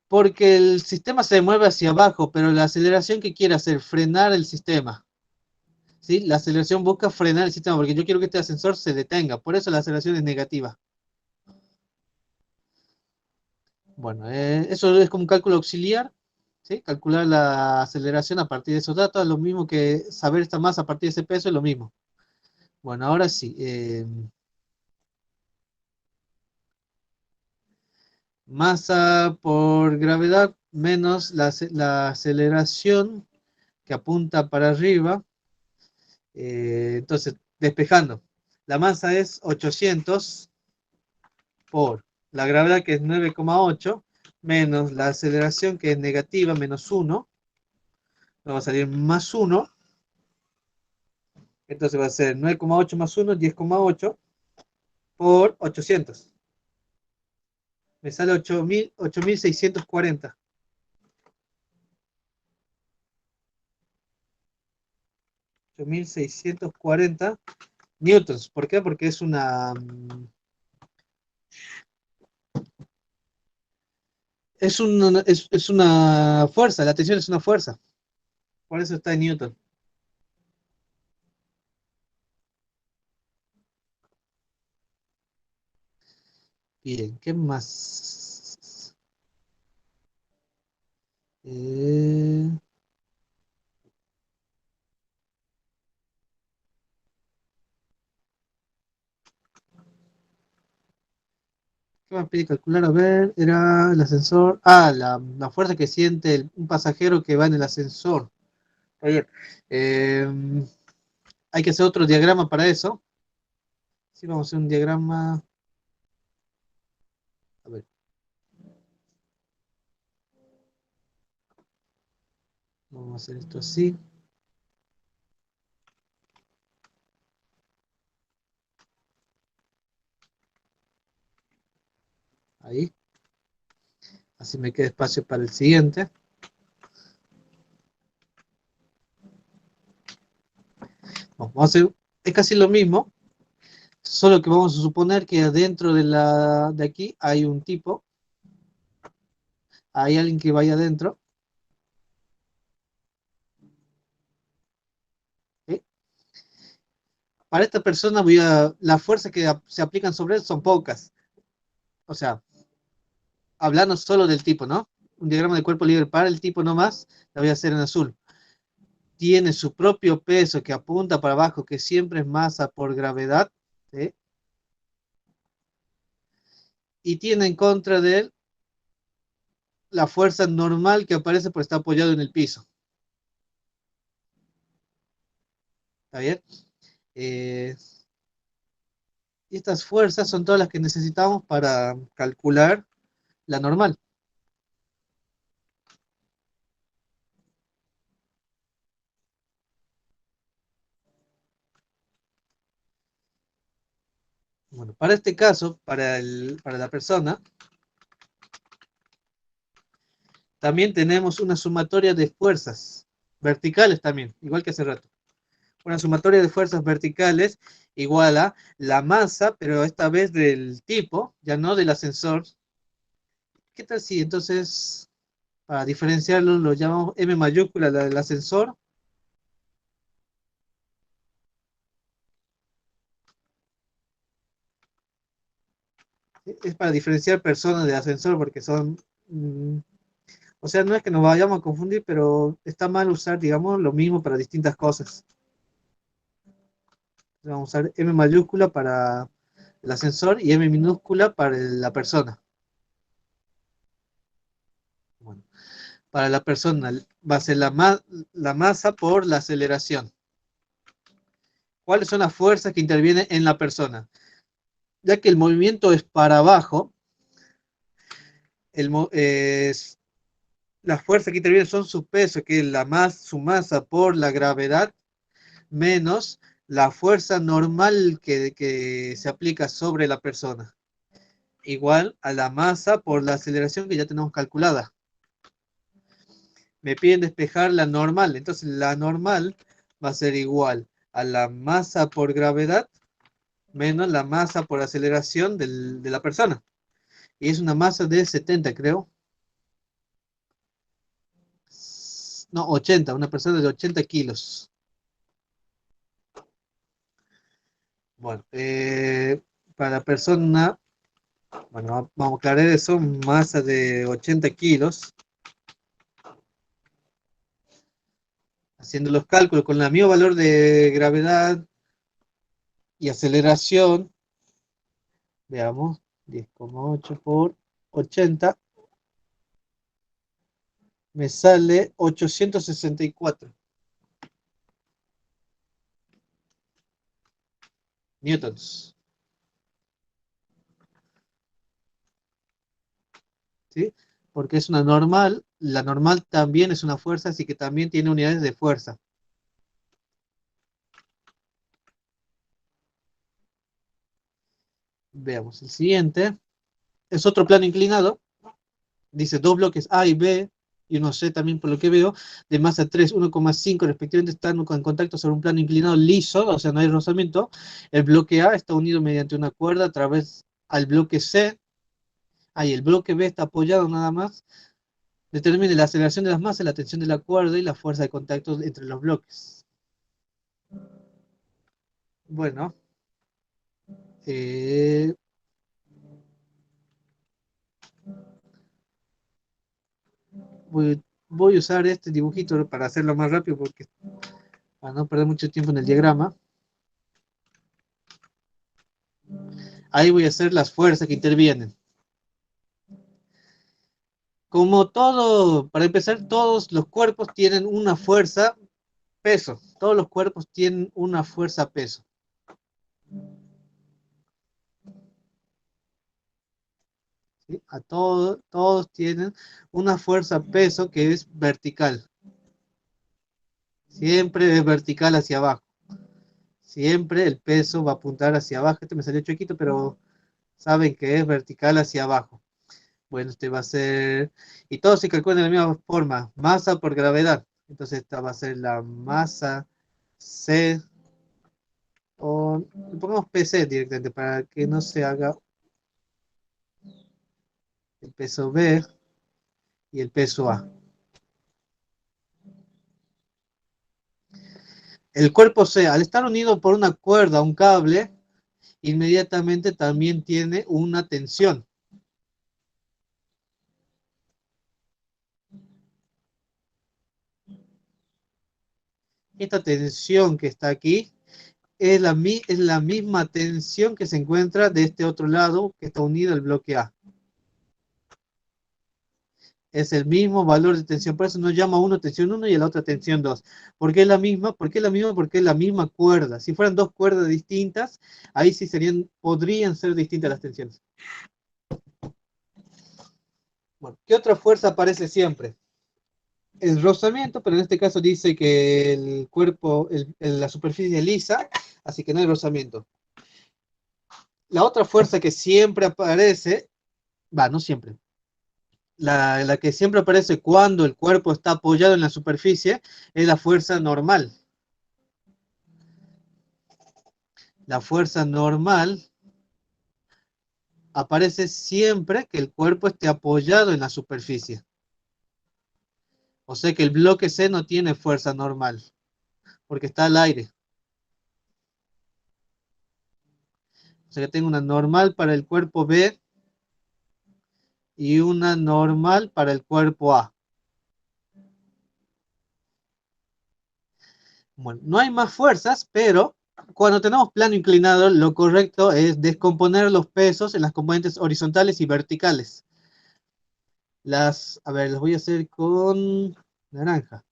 Porque el sistema se mueve hacia abajo, pero la aceleración que quiere hacer, frenar el sistema. ¿Sí? La aceleración busca frenar el sistema, porque yo quiero que este ascensor se detenga. Por eso la aceleración es negativa. Bueno, eso es como un cálculo auxiliar. ¿Sí? Calcular la aceleración a partir de esos datos es lo mismo que saber esta masa a partir de ese peso, es lo mismo. Bueno, ahora sí. Masa por gravedad menos la aceleración que apunta para arriba. Entonces, despejando. La masa es 800 por la gravedad que es 9,8 menos la aceleración que es negativa menos 1. Va a salir más 1. Entonces va a ser 9,8 más 1, 10,8 por 800. Me sale 8.640. 8.640 newtons. ¿Por qué? Porque es una fuerza, la tensión es una fuerza. Por eso está en newton. Bien, ¿qué más? Eh, ¿Qué me pide calcular? A ver, era el ascensor. Ah, la fuerza que siente un pasajero que va en el ascensor. Oye, eh, hay que hacer otro diagrama para eso. Sí, vamos a hacer un diagrama. A ver, vamos a hacer esto así. Ahí. Así me queda espacio para el siguiente. Vamos a hacer, es casi lo mismo, solo que vamos a suponer que adentro de aquí hay un tipo, hay alguien que vaya adentro. ¿Sí? Para esta persona las fuerzas que se aplican sobre él son pocas. O sea, hablando solo del tipo, ¿no? Un diagrama de cuerpo libre para el tipo nomás, la voy a hacer en azul. Tiene su propio peso que apunta para abajo, que siempre es masa por gravedad, ¿sí? Y tiene en contra de él la fuerza normal que aparece por estar apoyado en el piso. ¿Está bien? Eh, y estas fuerzas son todas las que necesitamos para calcular la normal. Bueno, para este caso, para la persona, también tenemos una sumatoria de fuerzas verticales también, igual que hace rato. Una sumatoria de fuerzas verticales igual a la masa, pero esta vez del tipo, ya no del ascensor. ¿Qué tal si entonces, para diferenciarlo, lo llamamos M mayúscula, la del ascensor? Es para diferenciar personas de ascensor porque son... o sea, no es que nos vayamos a confundir, pero está mal usar, digamos, lo mismo para distintas cosas. Vamos a usar M mayúscula para el ascensor y M minúscula para la persona. Bueno, para la persona va a ser la masa por la aceleración. ¿Cuáles son las fuerzas que intervienen en la persona? Ya que el movimiento es para abajo, las fuerzas que intervienen son su peso, que es su masa por la gravedad, menos la fuerza normal que se aplica sobre la persona, igual a la masa por la aceleración que ya tenemos calculada. Me piden despejar la normal, entonces la normal va a ser igual a la masa por gravedad menos la masa por aceleración de la persona. Y es una masa de 70, creo. No, 80, una persona de 80 kilos. Bueno, para la persona, bueno, vamos a aclarar eso, masa de 80 kilos. Haciendo los cálculos con el mismo valor de gravedad y aceleración, veamos, 10,8 por 80, me sale 864 newtons. ¿Sí? Porque es una normal, la normal también es una fuerza, así que también tiene unidades de fuerza. Veamos, el siguiente es otro plano inclinado, dice dos bloques A y B, y uno C también por lo que veo, de masa 3, 1,5 respectivamente están en contacto sobre un plano inclinado liso, o sea, no hay rozamiento. El bloque A está unido mediante una cuerda a través al bloque C, ahí el bloque B está apoyado nada más. Determine la aceleración de las masas, la tensión de la cuerda y la fuerza de contacto entre los bloques. Bueno, eh, voy a usar este dibujito para hacerlo más rápido, porque para no perder mucho tiempo en el diagrama. Ahí voy a hacer las fuerzas que intervienen. Como todo, para empezar, todos los cuerpos tienen una fuerza peso. Todos los cuerpos tienen una fuerza peso. ¿Sí? Todos tienen una fuerza peso que es vertical. Siempre es vertical hacia abajo. Siempre el peso va a apuntar hacia abajo. Este me salió chiquito, pero saben que es vertical hacia abajo. Bueno, este va a ser, y todo se calcula de la misma forma, masa por gravedad. Entonces esta va a ser la masa C, o pongamos PC directamente para que no se haga el peso B y el peso A. El cuerpo C, al estar unido por una cuerda, un cable, inmediatamente también tiene una tensión. Esta tensión que está aquí es la misma tensión que se encuentra de este otro lado que está unido al bloque A. Es el mismo valor de tensión, por eso nos llama uno tensión 1 y la otra tensión 2. ¿Por qué es la misma? ¿Por qué es la misma? Porque es la misma cuerda. Si fueran dos cuerdas distintas, ahí sí podrían ser distintas las tensiones. Bueno, ¿qué otra fuerza aparece siempre? El rozamiento, pero en este caso dice que el cuerpo, la superficie es lisa, así que no hay rozamiento. La otra fuerza que siempre aparece, no siempre, la que siempre aparece cuando el cuerpo está apoyado en la superficie es la fuerza normal. la fuerza normal aparece siempre que el cuerpo esté apoyado en la superficie. O sea que el bloque C no tiene fuerza normal, porque está al aire. O sea que tengo una normal para el cuerpo B y una normal para el cuerpo A. Bueno, no hay más fuerzas, pero cuando tenemos plano inclinado, lo correcto es descomponer los pesos en las componentes horizontales y verticales. A ver, las voy a hacer con naranja.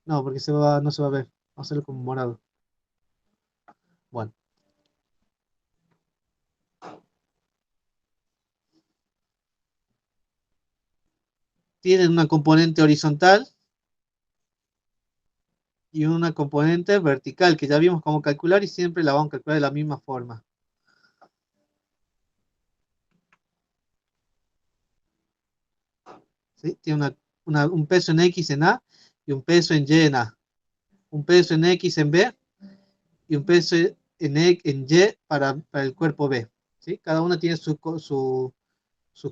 No, porque no se va a ver. Vamos a hacerlo con morado. Bueno, tienen una componente horizontal y una componente vertical, que ya vimos cómo calcular y siempre la vamos a calcular de la misma forma. ¿Sí? Tiene un peso en X en A y un peso en Y en A. Un peso en X en B y un peso en Y para el cuerpo B. ¿Sí? Cada una tiene sus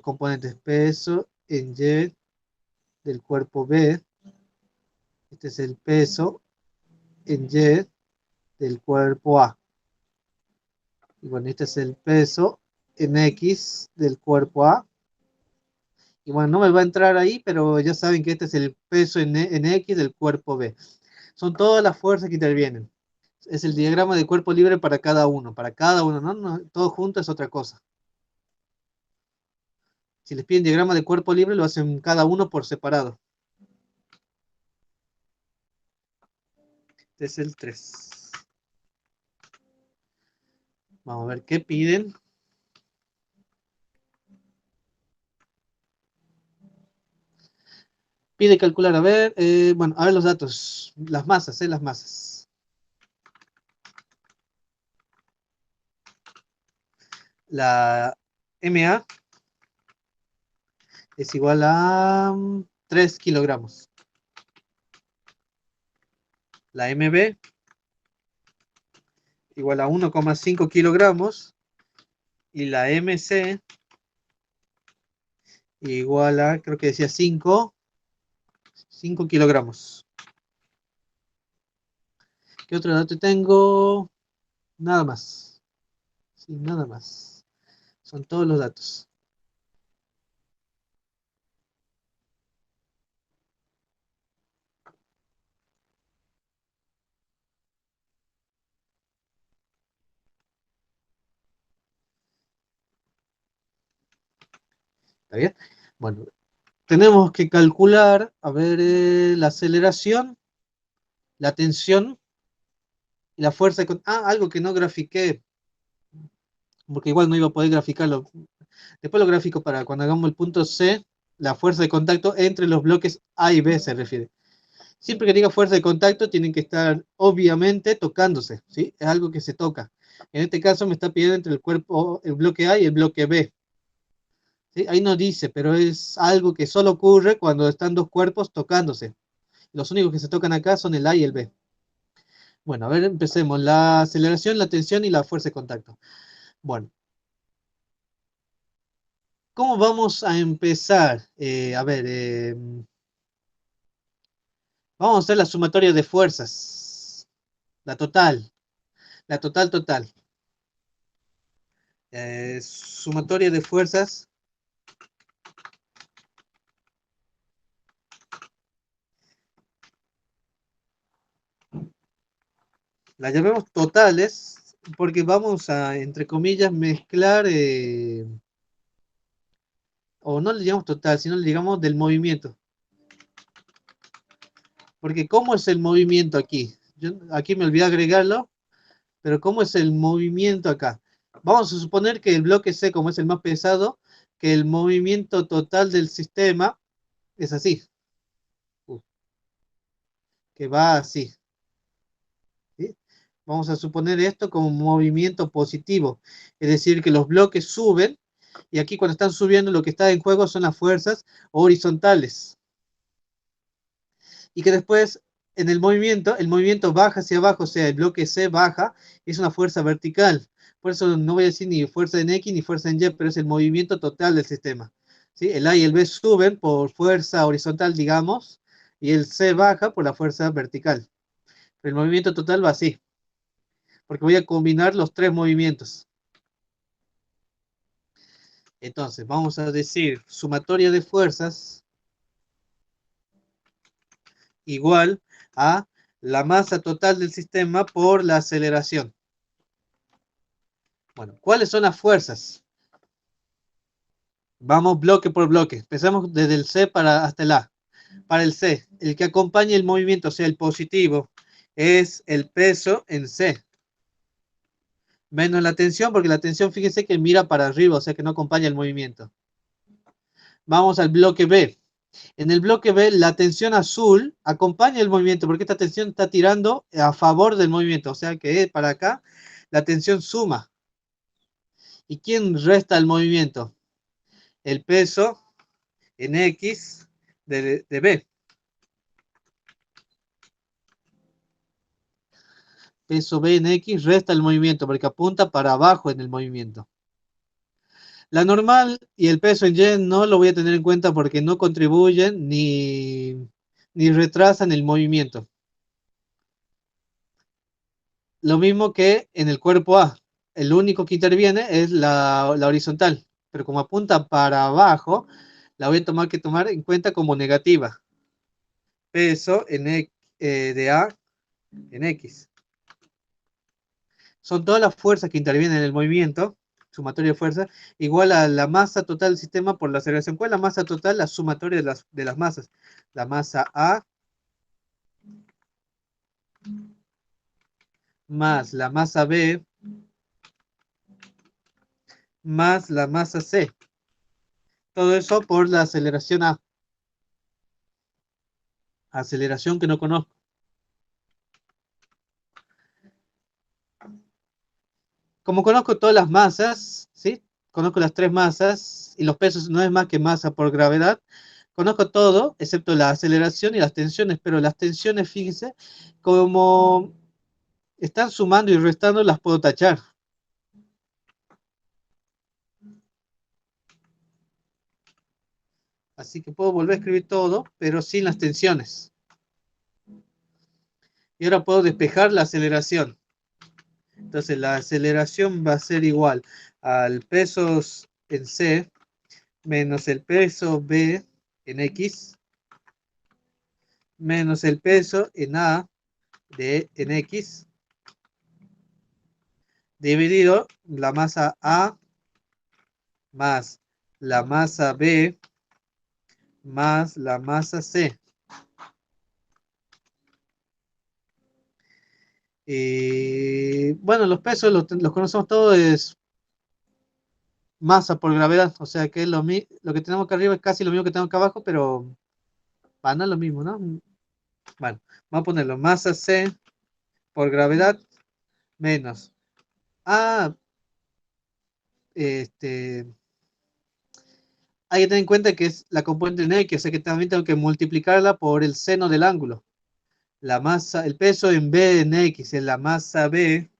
componentes. Peso en Y del cuerpo B. Este es el peso en Y del cuerpo A. Y bueno, este es el peso en X del cuerpo A. Y bueno, no me va a entrar ahí, pero ya saben que este es el peso en X del cuerpo B. Son todas las fuerzas que intervienen. Es el diagrama de cuerpo libre para cada uno, ¿no? Todo junto es otra cosa. Si les piden diagrama de cuerpo libre, lo hacen cada uno por separado. Este es el 3. Vamos a ver qué piden. Pide calcular, a ver, bueno, a ver los datos, las masas, las masas. La MA es igual a 3 kilogramos. La MB igual a 1,5 kilogramos. Y la MC igual a, creo que decía 5 kilogramos. ¿Qué otro dato tengo? Nada más. Sí, nada más. Son todos los datos. ¿Está bien? Bueno, tenemos que calcular, a ver, la aceleración, la tensión y la fuerza. Algo que no grafiqué, porque igual no iba a poder graficarlo. Después lo gráfico para cuando hagamos el punto C, la fuerza de contacto entre los bloques A y B se refiere. Siempre que diga fuerza de contacto, tienen que estar obviamente tocándose, ¿sí? Es algo que se toca. En este caso me está pidiendo entre el bloque A y el bloque B. ¿Sí? Ahí no dice, pero es algo que solo ocurre cuando están dos cuerpos tocándose. Los únicos que se tocan acá son el A y el B. Bueno, a ver, empecemos. La aceleración, la tensión y la fuerza de contacto. Bueno, ¿cómo vamos a empezar? A ver, vamos a hacer la sumatoria de fuerzas. La total. La total, total. Sumatoria de fuerzas. La llamemos totales porque vamos a, entre comillas, mezclar, o no le llamamos total, sino le digamos del movimiento. Porque ¿cómo es el movimiento aquí? Aquí me olvidé agregarlo, pero ¿cómo es el movimiento acá? Vamos a suponer que el bloque C, como es el más pesado, que el movimiento total del sistema es así, que va así. ¿Sí? Vamos a suponer esto como un movimiento positivo, es decir, que los bloques suben, y aquí cuando están subiendo lo que está en juego son las fuerzas horizontales. Y que después en el movimiento baja hacia abajo, o sea, el bloque C baja, es una fuerza vertical. Por eso no voy a decir ni fuerza en X ni fuerza en Y, pero es el movimiento total del sistema. ¿Sí? El A y el B suben por fuerza horizontal, digamos, y el C baja por la fuerza vertical. Pero el movimiento total va así, porque voy a combinar los tres movimientos. Entonces, vamos a decir sumatoria de fuerzas igual a la masa total del sistema por la aceleración. Bueno, ¿cuáles son las fuerzas? Vamos bloque por bloque. Empezamos desde el C hasta el A. Para el C, el que acompaña el movimiento, o sea, el positivo, es el peso en C. Menos la tensión, porque la tensión, fíjense que mira para arriba, o sea que no acompaña el movimiento. Vamos al bloque B. En el bloque B, la tensión azul acompaña el movimiento, porque esta tensión está tirando a favor del movimiento, o sea que para acá la tensión suma. ¿Y quién resta el movimiento? El peso en X de B. Peso B en X resta el movimiento, porque apunta para abajo en el movimiento. La normal y el peso en Y no lo voy a tener en cuenta porque no contribuyen ni retrasan el movimiento. Lo mismo que en el cuerpo A. El único que interviene es la horizontal, pero como apunta para abajo, la voy a tomar en cuenta como negativa. Peso de A en X. Son todas las fuerzas que intervienen en el movimiento, sumatoria de fuerzas, igual a la masa total del sistema por la aceleración. ¿Cuál es la masa total? La sumatoria de las masas. La masa A más la masa B más la masa C. Todo eso por la aceleración A. Aceleración que no conozco. Como conozco todas las masas, ¿sí? Conozco las tres masas y los pesos no es más que masa por gravedad. Conozco todo, excepto la aceleración y las tensiones, pero las tensiones, fíjense, como están sumando y restando, las puedo tachar. Así que puedo volver a escribir todo, pero sin las tensiones. Y ahora puedo despejar la aceleración. Entonces la aceleración va a ser igual al peso en C menos el peso B en X menos el peso en A en X dividido la masa A más la masa B más la masa C. Y bueno, los pesos los conocemos todos, es masa por gravedad, o sea que lo que tenemos acá arriba es casi lo mismo que tenemos acá abajo, pero no es lo mismo, ¿no? Bueno, vamos a ponerlo, masa C por gravedad menos. Ah, este, hay que tener en cuenta que es la componente en X, o sea que también tengo que multiplicarla por el seno del ángulo. La masa, el peso en B en X es la masa B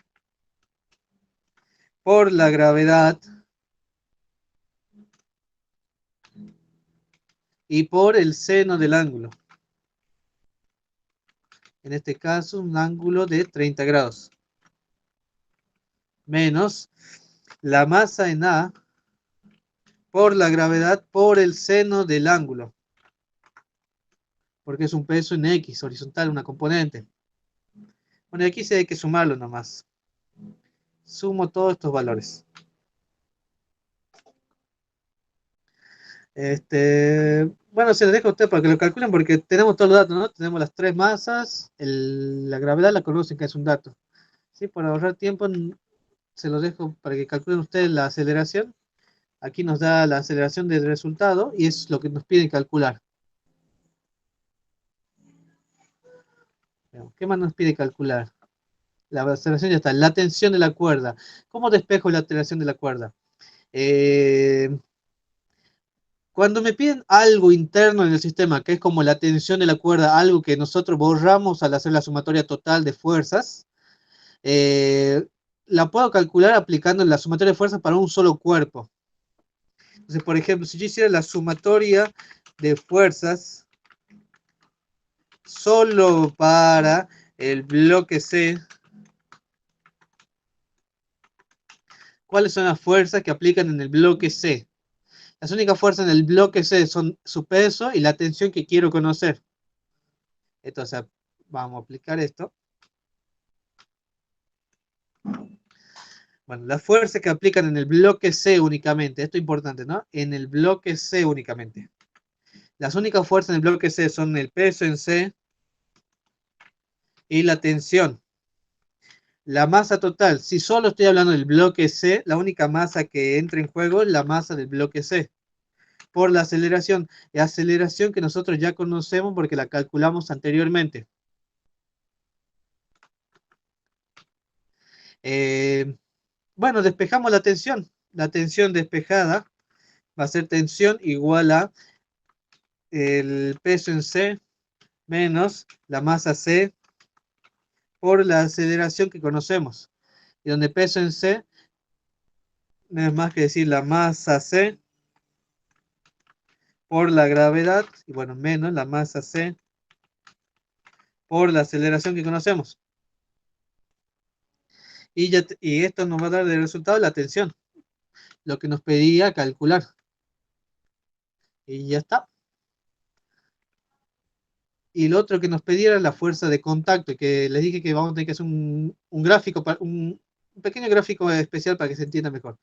por la gravedad y por el seno del ángulo. En este caso, un ángulo de 30 grados. Menos la masa en A por la gravedad por el seno del ángulo. Porque es un peso en X, horizontal, una componente. Bueno, aquí sí hay que sumarlo nomás. Sumo todos estos valores. Bueno, se lo dejo a usted para que lo calculen porque tenemos todos los datos, ¿no? Tenemos las tres masas, la gravedad la conocen que es un dato. ¿Sí? Por ahorrar tiempo, se lo dejo para que calculen ustedes la aceleración. Aquí nos da la aceleración del resultado y es lo que nos piden calcular. ¿Qué más nos pide calcular? La aceleración ya está. La tensión de la cuerda. ¿Cómo despejo la aceleración de la cuerda? Eh, Cuando me piden algo interno en el sistema, que es como la tensión de la cuerda, algo que nosotros borramos al hacer la sumatoria total de fuerzas, eh, la puedo calcular aplicando la sumatoria de fuerzas para un solo cuerpo. Entonces, por ejemplo, si yo hiciera la sumatoria de fuerzas solo para el bloque C, ¿cuáles son las fuerzas que aplican en el bloque C? Las únicas fuerzas en el bloque C son su peso y la tensión que quiero conocer. Entonces, vamos a aplicar esto. Bueno, las fuerzas que aplican en el bloque C únicamente, esto es importante, ¿no? En el bloque C únicamente. Las únicas fuerzas en el bloque C son el peso en C y la tensión. La masa total, si solo estoy hablando del bloque C, la única masa que entra en juego es la masa del bloque C. Por la aceleración que nosotros ya conocemos porque la calculamos anteriormente. Eh, bueno, despejamos la tensión. La tensión despejada va a ser tensión igual a el peso en C menos la masa C por la aceleración que conocemos. Y donde peso en C no es más que decir la masa C por la gravedad, y bueno, menos la masa C por la aceleración que conocemos. Y esto nos va a dar de resultado la tensión, lo que nos pedía calcular. Y ya está. Y lo otro que nos pedía era la fuerza de contacto, que les dije que vamos a tener que hacer un gráfico, un pequeño gráfico especial para que se entienda mejor.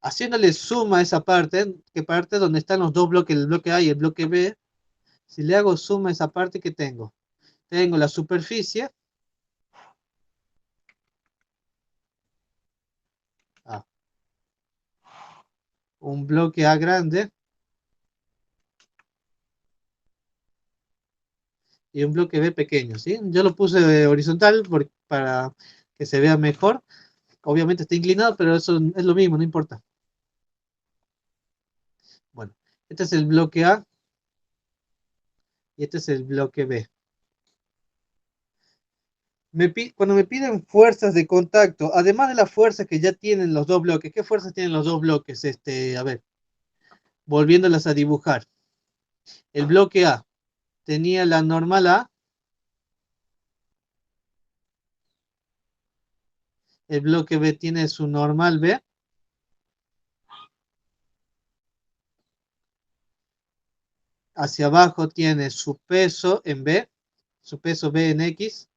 Haciéndole suma a esa parte, que parte donde están los dos bloques, el bloque A y el bloque B, si le hago suma a esa parte que tengo, tengo la superficie, ah, un bloque A grande y un bloque B pequeño, ¿sí? Yo lo puse horizontal para que se vea mejor. Obviamente está inclinado, pero eso es lo mismo, no importa. Bueno, este es el bloque A y este es el bloque B. Cuando me piden fuerzas de contacto, además de las fuerzas que ya tienen los dos bloques, ¿qué fuerzas tienen los dos bloques? A ver, volviéndolas a dibujar. El bloque A tenía la normal A, el bloque B tiene su normal B, hacia abajo tiene su peso en B, su peso B en X,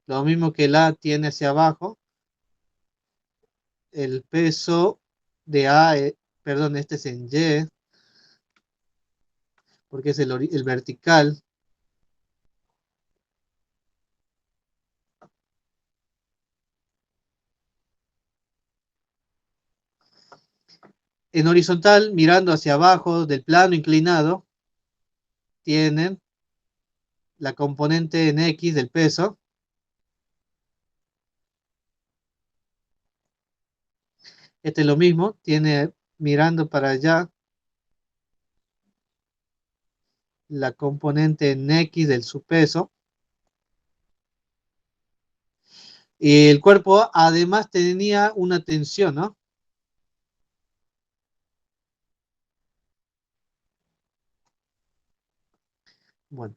lo mismo que el A tiene hacia abajo, el peso de A, perdón, este es en Y, porque es el vertical. En horizontal, mirando hacia abajo del plano inclinado, tienen la componente en X del peso. Este es lo mismo, tiene mirando para allá la componente en X del subpeso. Y el cuerpo además tenía una tensión, ¿no? Bueno,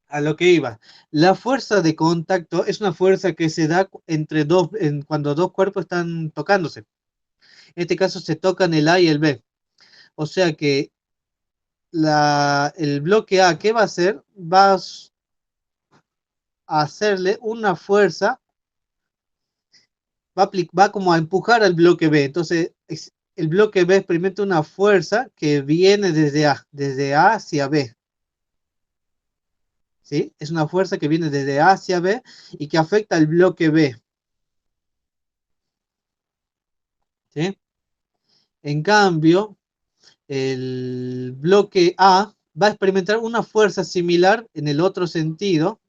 a lo que iba. La fuerza de contacto es una fuerza que se da entre cuando dos cuerpos están tocándose. En este caso se tocan el A y el B. O sea que el bloque A, ¿qué va a hacer? Va a hacerle una fuerza, va como a empujar al bloque B. Entonces, el bloque B experimenta una fuerza que viene desde A hacia B. ¿Sí? Es una fuerza que viene desde A hacia B y que afecta al bloque B. ¿Sí? En cambio, el bloque A va a experimentar una fuerza similar en el otro sentido,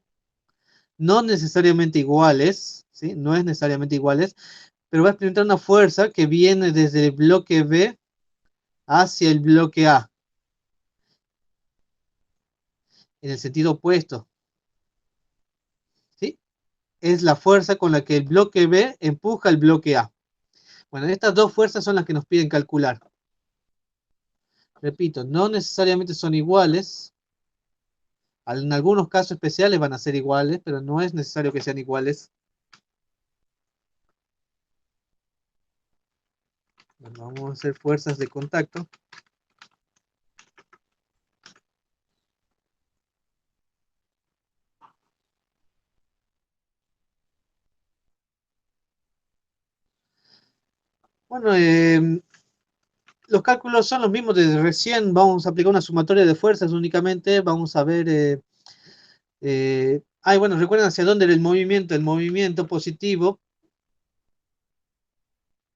no necesariamente iguales, ¿sí? No es necesariamente iguales, pero va a experimentar una fuerza que viene desde el bloque B hacia el bloque A, en el sentido opuesto, ¿sí? Es la fuerza con la que el bloque B empuja al bloque A. Bueno, estas dos fuerzas son las que nos piden calcular. Repito, no necesariamente son iguales. En algunos casos especiales van a ser iguales, pero no es necesario que sean iguales. Bueno, vamos a hacer fuerzas de contacto. Bueno, los cálculos son los mismos desde recién. Vamos a aplicar una sumatoria de fuerzas únicamente. Vamos a ver. Bueno, recuerden hacia dónde era el movimiento. El movimiento positivo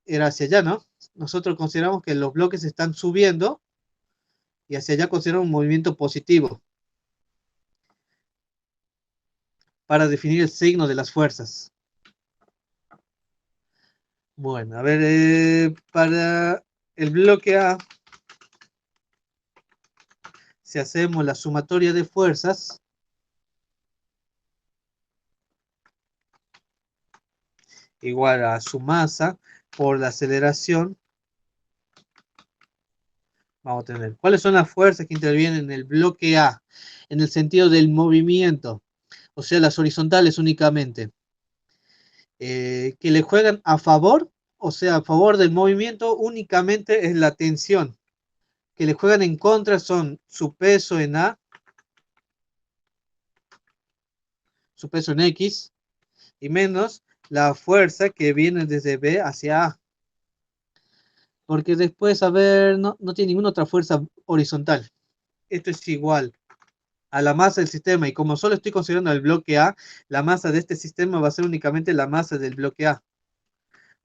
era hacia allá, ¿no? Nosotros consideramos que los bloques están subiendo y hacia allá consideramos un movimiento positivo para definir el signo de las fuerzas. Bueno, a ver, para el bloque A, si hacemos la sumatoria de fuerzas, igual a su masa por la aceleración, vamos a tener. ¿Cuáles son las fuerzas que intervienen en el bloque A? En el sentido del movimiento, o sea, las horizontales únicamente. Que le juegan a favor, o sea, a favor del movimiento únicamente es la tensión. Que le juegan en contra son su peso en A, su peso en X, y menos la fuerza que viene desde B hacia A. Porque después, a ver, no tiene ninguna otra fuerza horizontal. Esto es igual a la masa del sistema, y como solo estoy considerando el bloque A, la masa de este sistema va a ser únicamente la masa del bloque A,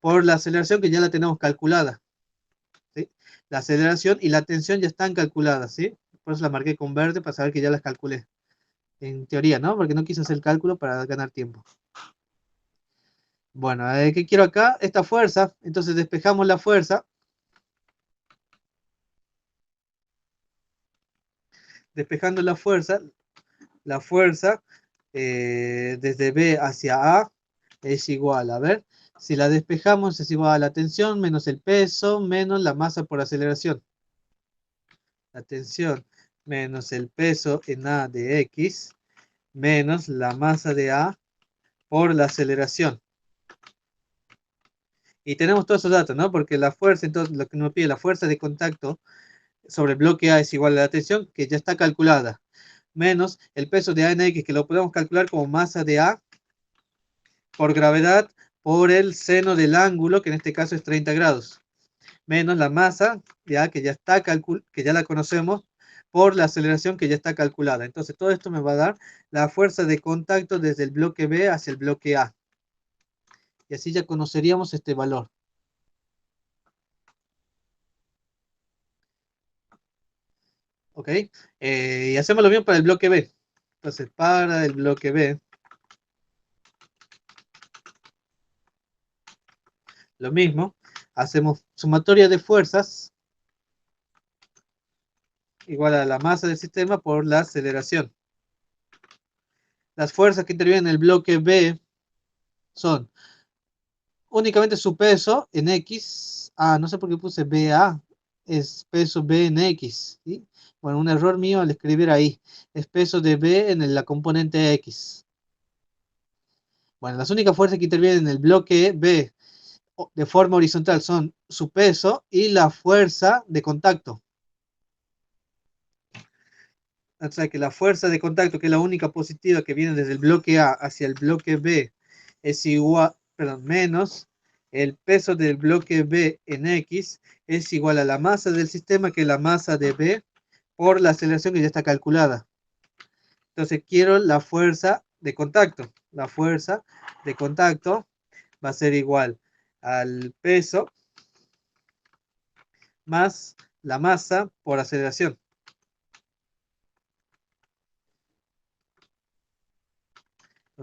por la aceleración que ya la tenemos calculada, ¿sí? La aceleración y la tensión ya están calculadas, ¿sí? Por eso la marqué con verde para saber que ya las calculé. En teoría, ¿no? Porque no quise hacer el cálculo para ganar tiempo. Bueno, ¿qué quiero acá? Esta fuerza. Entonces despejamos la fuerza. Despejando la fuerza desde B hacia A es igual, a ver, si la despejamos es igual a la tensión menos el peso menos la masa por aceleración. La tensión menos el peso en A de X menos la masa de A por la aceleración. Y tenemos todos esos datos, ¿no? Porque la fuerza, entonces, lo que nos pide la fuerza de contacto sobre el bloque A es igual a la tensión, que ya está calculada, menos el peso de A en X, que lo podemos calcular como masa de A por gravedad por el seno del ángulo, que en este caso es 30 grados, menos la masa de A, que ya está que ya la conocemos, por la aceleración que ya está calculada. Entonces todo esto me va a dar la fuerza de contacto desde el bloque B hacia el bloque A. Y así ya conoceríamos este valor. ¿Ok? Y hacemos lo mismo para el bloque B. Entonces, para el bloque B, lo mismo. Hacemos sumatoria de fuerzas igual a la masa del sistema por la aceleración. Las fuerzas que intervienen en el bloque B son únicamente su peso en X. No sé por qué puse BA. Es peso B en X, ¿sí? Bueno, un error mío al escribir ahí. Es peso de B en la componente X. Bueno, las únicas fuerzas que intervienen en el bloque B de forma horizontal son su peso y la fuerza de contacto. O sea que la fuerza de contacto, que es la única positiva que viene desde el bloque A hacia el bloque B, es igual, perdón, menos el peso del bloque B en X es igual a la masa del sistema, que es la masa de B, por la aceleración que ya está calculada. Entonces quiero la fuerza de contacto. La fuerza de contacto va a ser igual al peso más la masa por aceleración.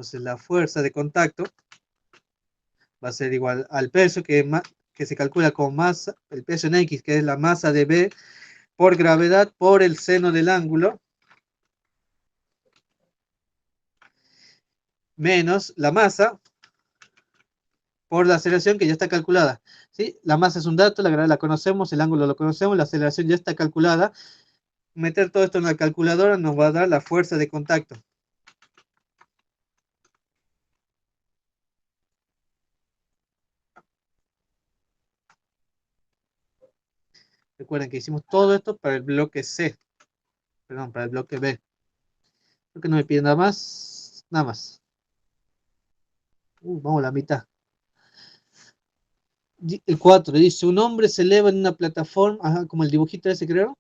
Entonces la fuerza de contacto va a ser igual al peso que se calcula con masa, el peso en X, que es la masa de B por gravedad por el seno del ángulo, menos la masa por la aceleración que ya está calculada. ¿Sí? La masa es un dato, la gravedad la conocemos, el ángulo lo conocemos, la aceleración ya está calculada. Meter todo esto en la calculadora nos va a dar la fuerza de contacto. Recuerden que hicimos todo esto para el bloque C, perdón, para el bloque B. Creo que no me pide nada más, nada más. Vamos a la mitad. El 4 dice, un hombre se eleva en una plataforma, ajá, como el dibujito ese creo,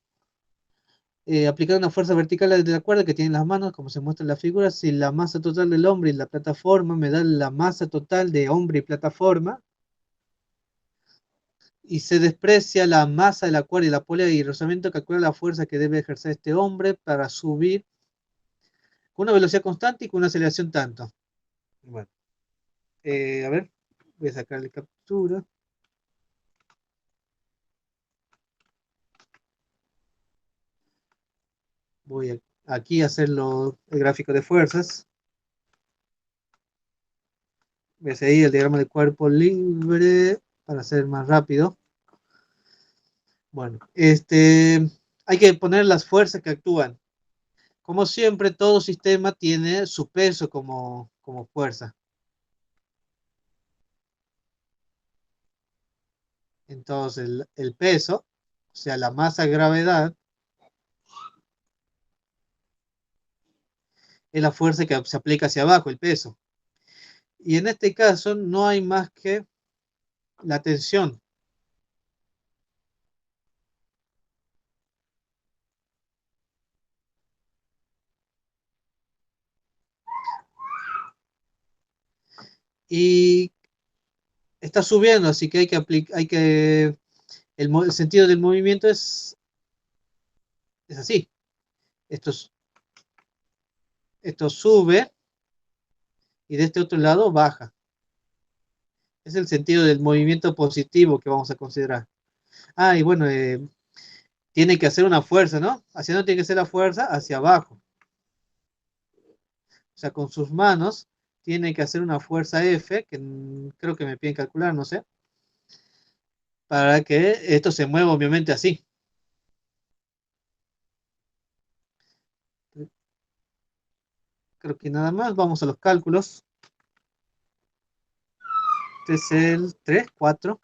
aplicando una fuerza vertical desde la cuerda que tiene en las manos, como se muestra en la figura. Si la masa total del hombre y la plataforma me da la masa total de hombre y plataforma, y se desprecia la masa de la cuerda y la polea y rozamiento, calcula la fuerza que debe ejercer este hombre para subir con una velocidad constante y con una aceleración tanto. Bueno, a ver, voy a sacarle captura. Voy aquí a hacerlo el gráfico de fuerzas. Voy a seguir el diagrama de cuerpo libre para hacer más rápido. Bueno, hay que poner las fuerzas que actúan. Como siempre, todo sistema tiene su peso como fuerza. Entonces, el peso, o sea, la masa gravedad, es la fuerza que se aplica hacia abajo, el peso. Y en este caso no hay más que la tensión. Y está subiendo, así que el sentido del movimiento es así. Esto, esto sube y de este otro lado baja. Es el sentido del movimiento positivo que vamos a considerar. Ah, y bueno, tiene que hacer una fuerza, ¿no? ¿Hacia dónde tiene que ser la fuerza? Hacia abajo. O sea, con sus manos tiene que hacer una fuerza F, que creo que me piden calcular, no sé, para que esto se mueva obviamente así. Creo que nada más, vamos a los cálculos. Este es el 3, 4,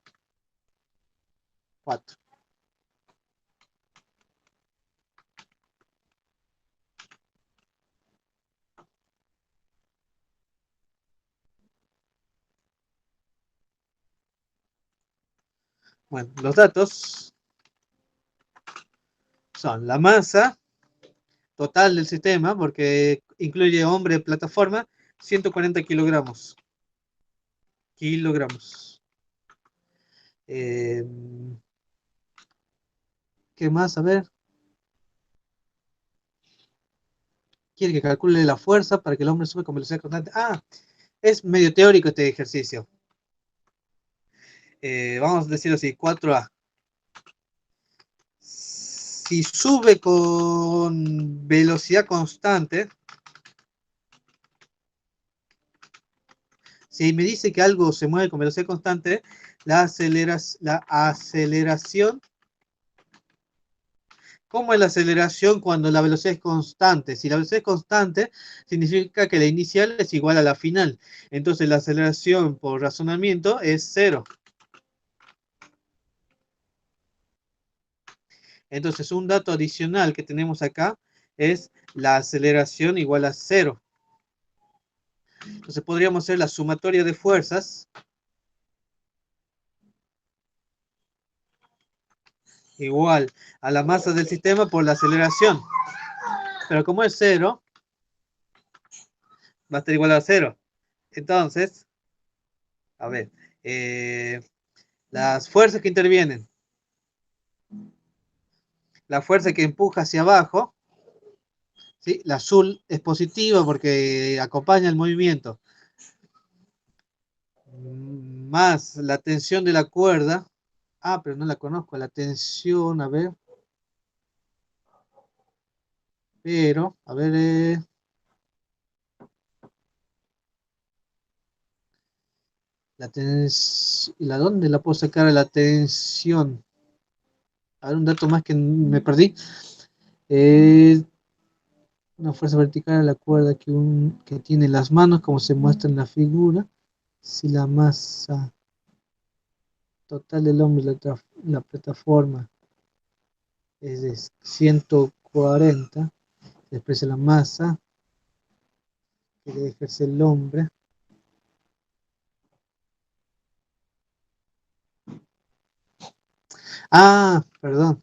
4. Bueno, los datos son la masa total del sistema, porque incluye hombre, plataforma, 140 kilogramos. Kilogramos. Eh, ¿Qué más? A ver. Quiere que calcule la fuerza para que el hombre sube con velocidad constante. Ah, es medio teórico este ejercicio. Vamos a decirlo así, 4A. Si sube con velocidad constante, si me dice que algo se mueve con velocidad constante, la aceleración, ¿cómo es la aceleración cuando la velocidad es constante? Si la velocidad es constante, significa que la inicial es igual a la final. Entonces la aceleración por razonamiento es cero. Entonces un dato adicional que tenemos acá es la aceleración igual a cero. Entonces podríamos hacer la sumatoria de fuerzas igual a la masa del sistema por la aceleración. Pero como es cero, va a estar igual a cero. Entonces, a ver, las fuerzas que intervienen, la fuerza que empuja hacia abajo, ¿sí? La azul es positiva porque acompaña el movimiento. Más la tensión de la cuerda. Ah, pero no la conozco. La tensión, a ver. Pero, a ver. ¿La dónde la puedo sacar a la tensión? A ver, un dato más que me perdí. Eh, una fuerza vertical a la cuerda que tiene las manos, como se muestra en la figura. Si la masa total del hombre, la plataforma, es de 140, después la masa que debe ejercer el hombre. Ah, perdón,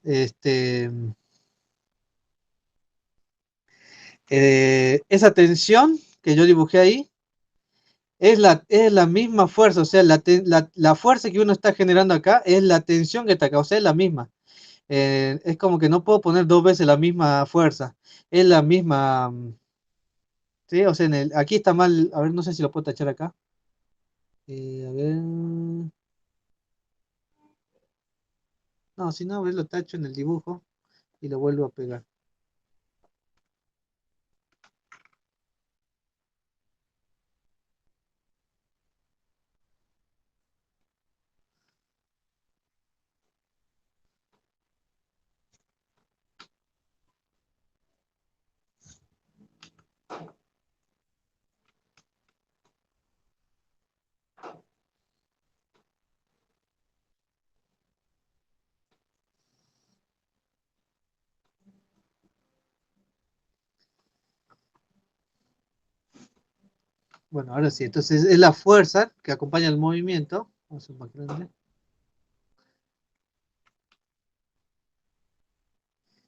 esa tensión que yo dibujé ahí es la misma fuerza, o sea, la fuerza que uno está generando acá es la tensión que está acá, o sea, es la misma. Es como que no puedo poner dos veces la misma fuerza, es la misma, ¿sí? O sea, aquí está mal, a ver, no sé si lo puedo tachar acá. A ver, no, si no, a ver, lo tacho en el dibujo y lo vuelvo a pegar. Bueno, ahora sí, entonces es la fuerza que acompaña el movimiento. Vamos a hacer más grande.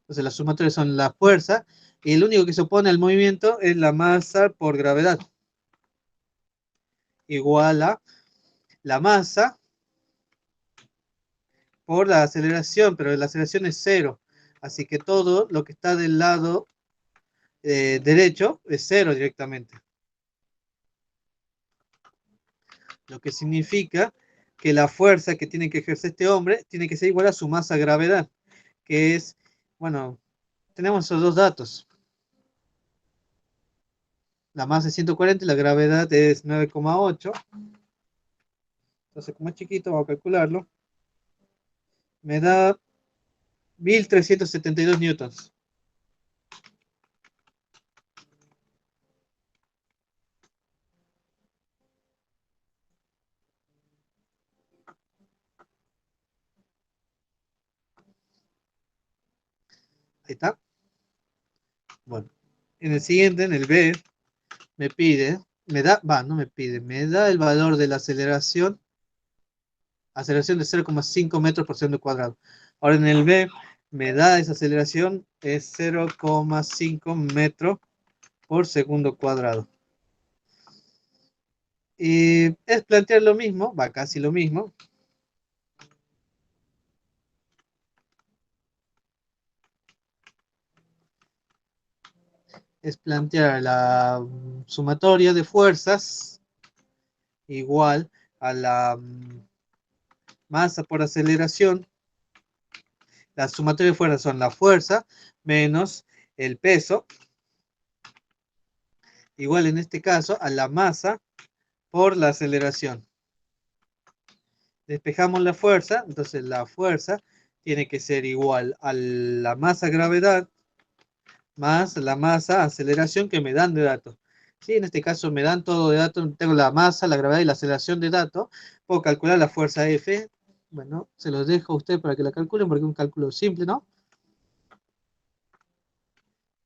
Entonces las sumatorias son la fuerza y el único que se opone al movimiento es la masa por gravedad. Igual a la masa por la aceleración, pero la aceleración es cero. Así que todo lo que está del lado derecho es cero directamente. Lo que significa que la fuerza que tiene que ejercer este hombre tiene que ser igual a su masa gravedad, que es, bueno, tenemos esos dos datos. La masa es 140 y la gravedad es 9,8. Entonces, como es chiquito, vamos a calcularlo. Me da 1372 newtons. Ahí está. Bueno, en el siguiente, en el B, me pide, no me pide, me da el valor de la aceleración de 0,5 metros por segundo cuadrado. Ahora en el B, me da esa aceleración, es 0,5 metros por segundo cuadrado. Y es plantear lo mismo, va casi lo mismo. Es plantear la sumatoria de fuerzas igual a la masa por aceleración. La sumatoria de fuerzas son la fuerza menos el peso, igual en este caso a la masa por la aceleración. Despejamos la fuerza, entonces la fuerza tiene que ser igual a la masa gravedad más la masa aceleración que me dan de datos. Sí, en este caso me dan todo de datos, tengo la masa, la gravedad y la aceleración de datos, puedo calcular la fuerza F. Bueno, se los dejo a ustedes para que la calculen porque es un cálculo simple, ¿no?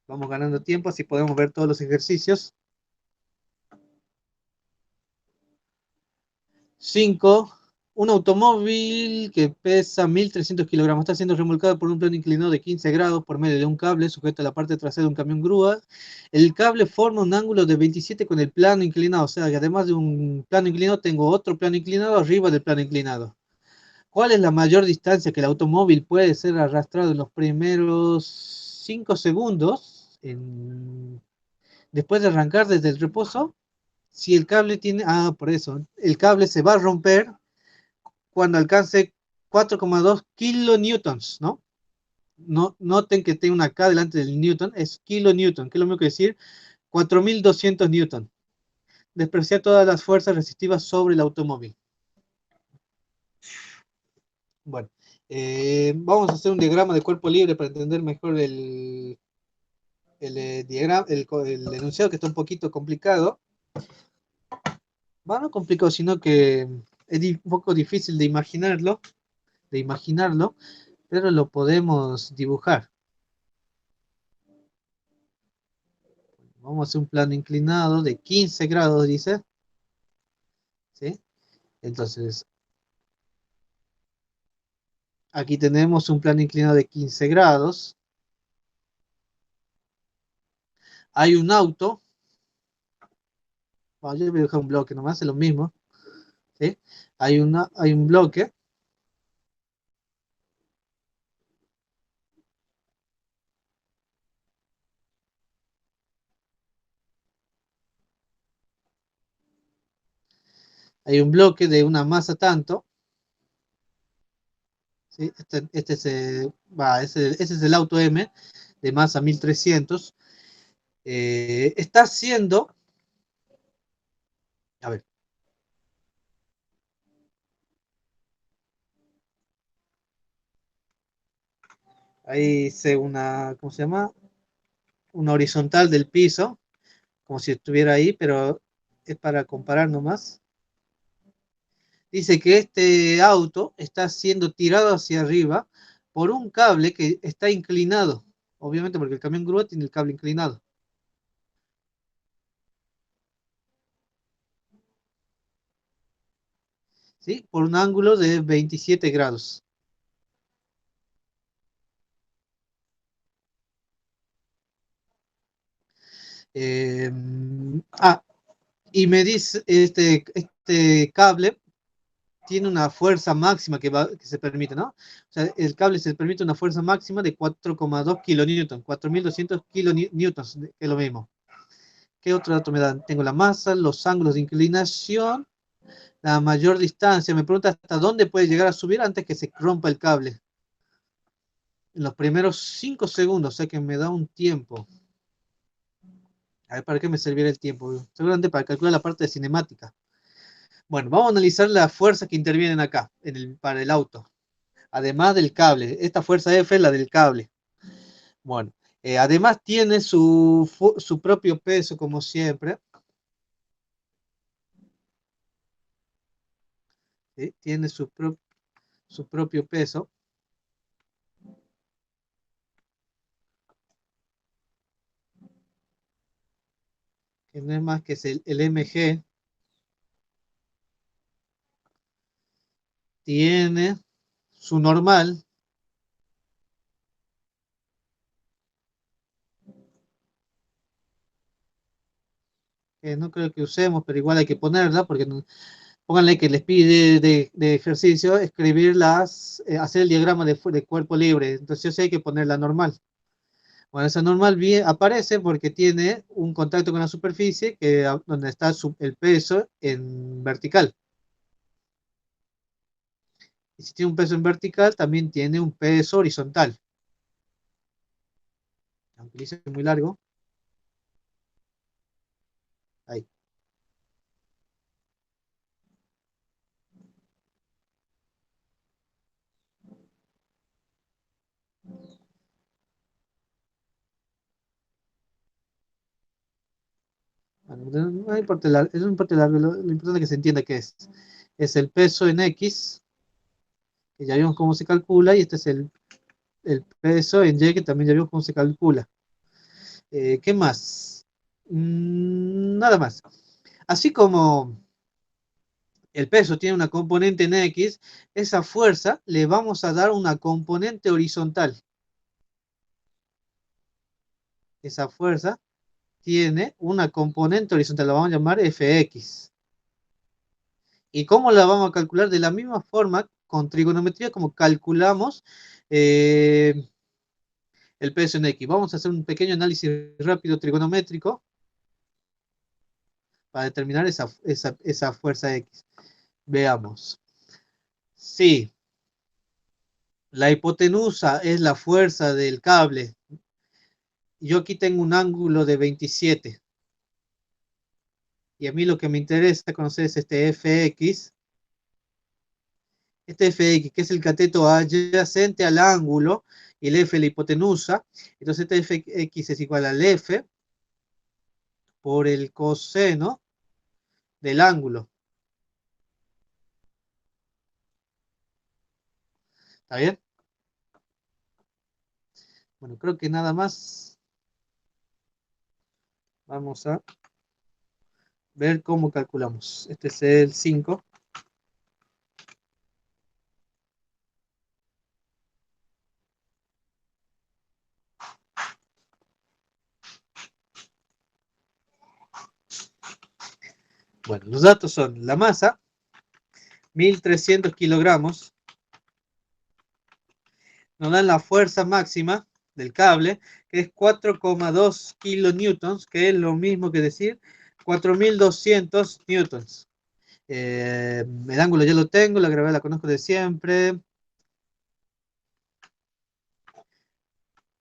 Vamos ganando tiempo, así podemos ver todos los ejercicios. 5. Un automóvil que pesa 1300 kilogramos está siendo remolcado por un plano inclinado de 15 grados por medio de un cable sujeto a la parte trasera de un camión grúa. El cable forma un ángulo de 27 con el plano inclinado, o sea que además de un plano inclinado tengo otro plano inclinado arriba del plano inclinado. ¿Cuál es la mayor distancia que el automóvil puede ser arrastrado en los primeros 5 segundos? después de arrancar desde el reposo, si el cable tiene, por eso, el cable se va a romper cuando alcance 4,2 kilonewtons, ¿no? No, noten que tiene una K delante del newton, es kilonewton, que es lo mismo que decir 4200 newton. Despreciar todas las fuerzas resistivas sobre el automóvil. Bueno, vamos a hacer un diagrama de cuerpo libre para entender mejor el diagrama, el enunciado, que está un poquito complicado. Bueno, no complicado, sino que es un poco difícil de imaginarlo, pero lo podemos dibujar. Vamos a hacer un plano inclinado de 15 grados, dice. ¿Sí? Entonces, aquí tenemos un plano inclinado de 15 grados. Hay un auto. Bueno, yo voy a dibujar un bloque nomás, es lo mismo. ¿Sí? Hay un bloque. Hay un bloque de una masa tanto. ¿Sí? Ese es el auto M de masa 1300. Está haciendo, a ver, ahí hice una, ¿cómo se llama? Una horizontal del piso, como si estuviera ahí, pero es para comparar nomás. Dice que este auto está siendo tirado hacia arriba por un cable que está inclinado, obviamente porque el camión grúa tiene el cable inclinado. ¿Sí? Por un ángulo de 27 grados. Eh, ah, y me dice, este cable tiene una fuerza máxima que se permite, ¿no? O sea, el cable se permite una fuerza máxima de 4,2 kilonewton, 4200 kilonewtons, que es lo mismo. ¿Qué otro dato me dan? Tengo la masa, los ángulos de inclinación, la mayor distancia. Me pregunta hasta dónde puede llegar a subir antes que se rompa el cable. En los primeros 5 segundos, o sea que me da un tiempo. A ver, ¿para qué me servirá el tiempo? Seguramente para calcular la parte de cinemática. Bueno, vamos a analizar las fuerzas que intervienen acá, para el auto. Además del cable. Esta fuerza F es la del cable. Bueno, además tiene su propio peso, como siempre. ¿Sí? Tiene su propio peso, que no es más que es el mg. Tiene su normal, que no creo que usemos, pero igual hay que ponerla, porque pónganle que les pide de ejercicio escribir hacer el diagrama de cuerpo libre. Entonces yo sé hay que poner la normal. Bueno, esa normal bien aparece porque tiene un contacto con la superficie donde está el peso en vertical. Y si tiene un peso en vertical, también tiene un peso horizontal. Aunque dice muy largo. Ahí. Bueno, no importa no importa lo importante es que se entienda qué es. Es el peso en X, que ya vimos cómo se calcula, y este es el peso en Y, que también ya vimos cómo se calcula. ¿Qué más? Nada más. Así como el peso tiene una componente en X, esa fuerza le vamos a dar una componente horizontal. Esa fuerza tiene una componente horizontal, la vamos a llamar Fx. ¿Y cómo la vamos a calcular? De la misma forma, con trigonometría, como calculamos eh, el peso en X. Vamos a hacer un pequeño análisis rápido trigonométrico para determinar esa fuerza X. Veamos. Sí, la hipotenusa es la fuerza del cable. Yo aquí tengo un ángulo de 27. Y a mí lo que me interesa conocer es este Fx. Este Fx, que es el cateto adyacente al ángulo, y el F la hipotenusa. Entonces este Fx es igual al F por el coseno del ángulo. ¿Está bien? Bueno, creo que nada más. Vamos a ver cómo calculamos. Este es el 5. Bueno, los datos son la masa, 1300 kilogramos. Nos dan la fuerza máxima del cable, que es 4,2 kilonewtons, que es lo mismo que decir 4200 newtons. El ángulo ya lo tengo, la gravedad la conozco de siempre.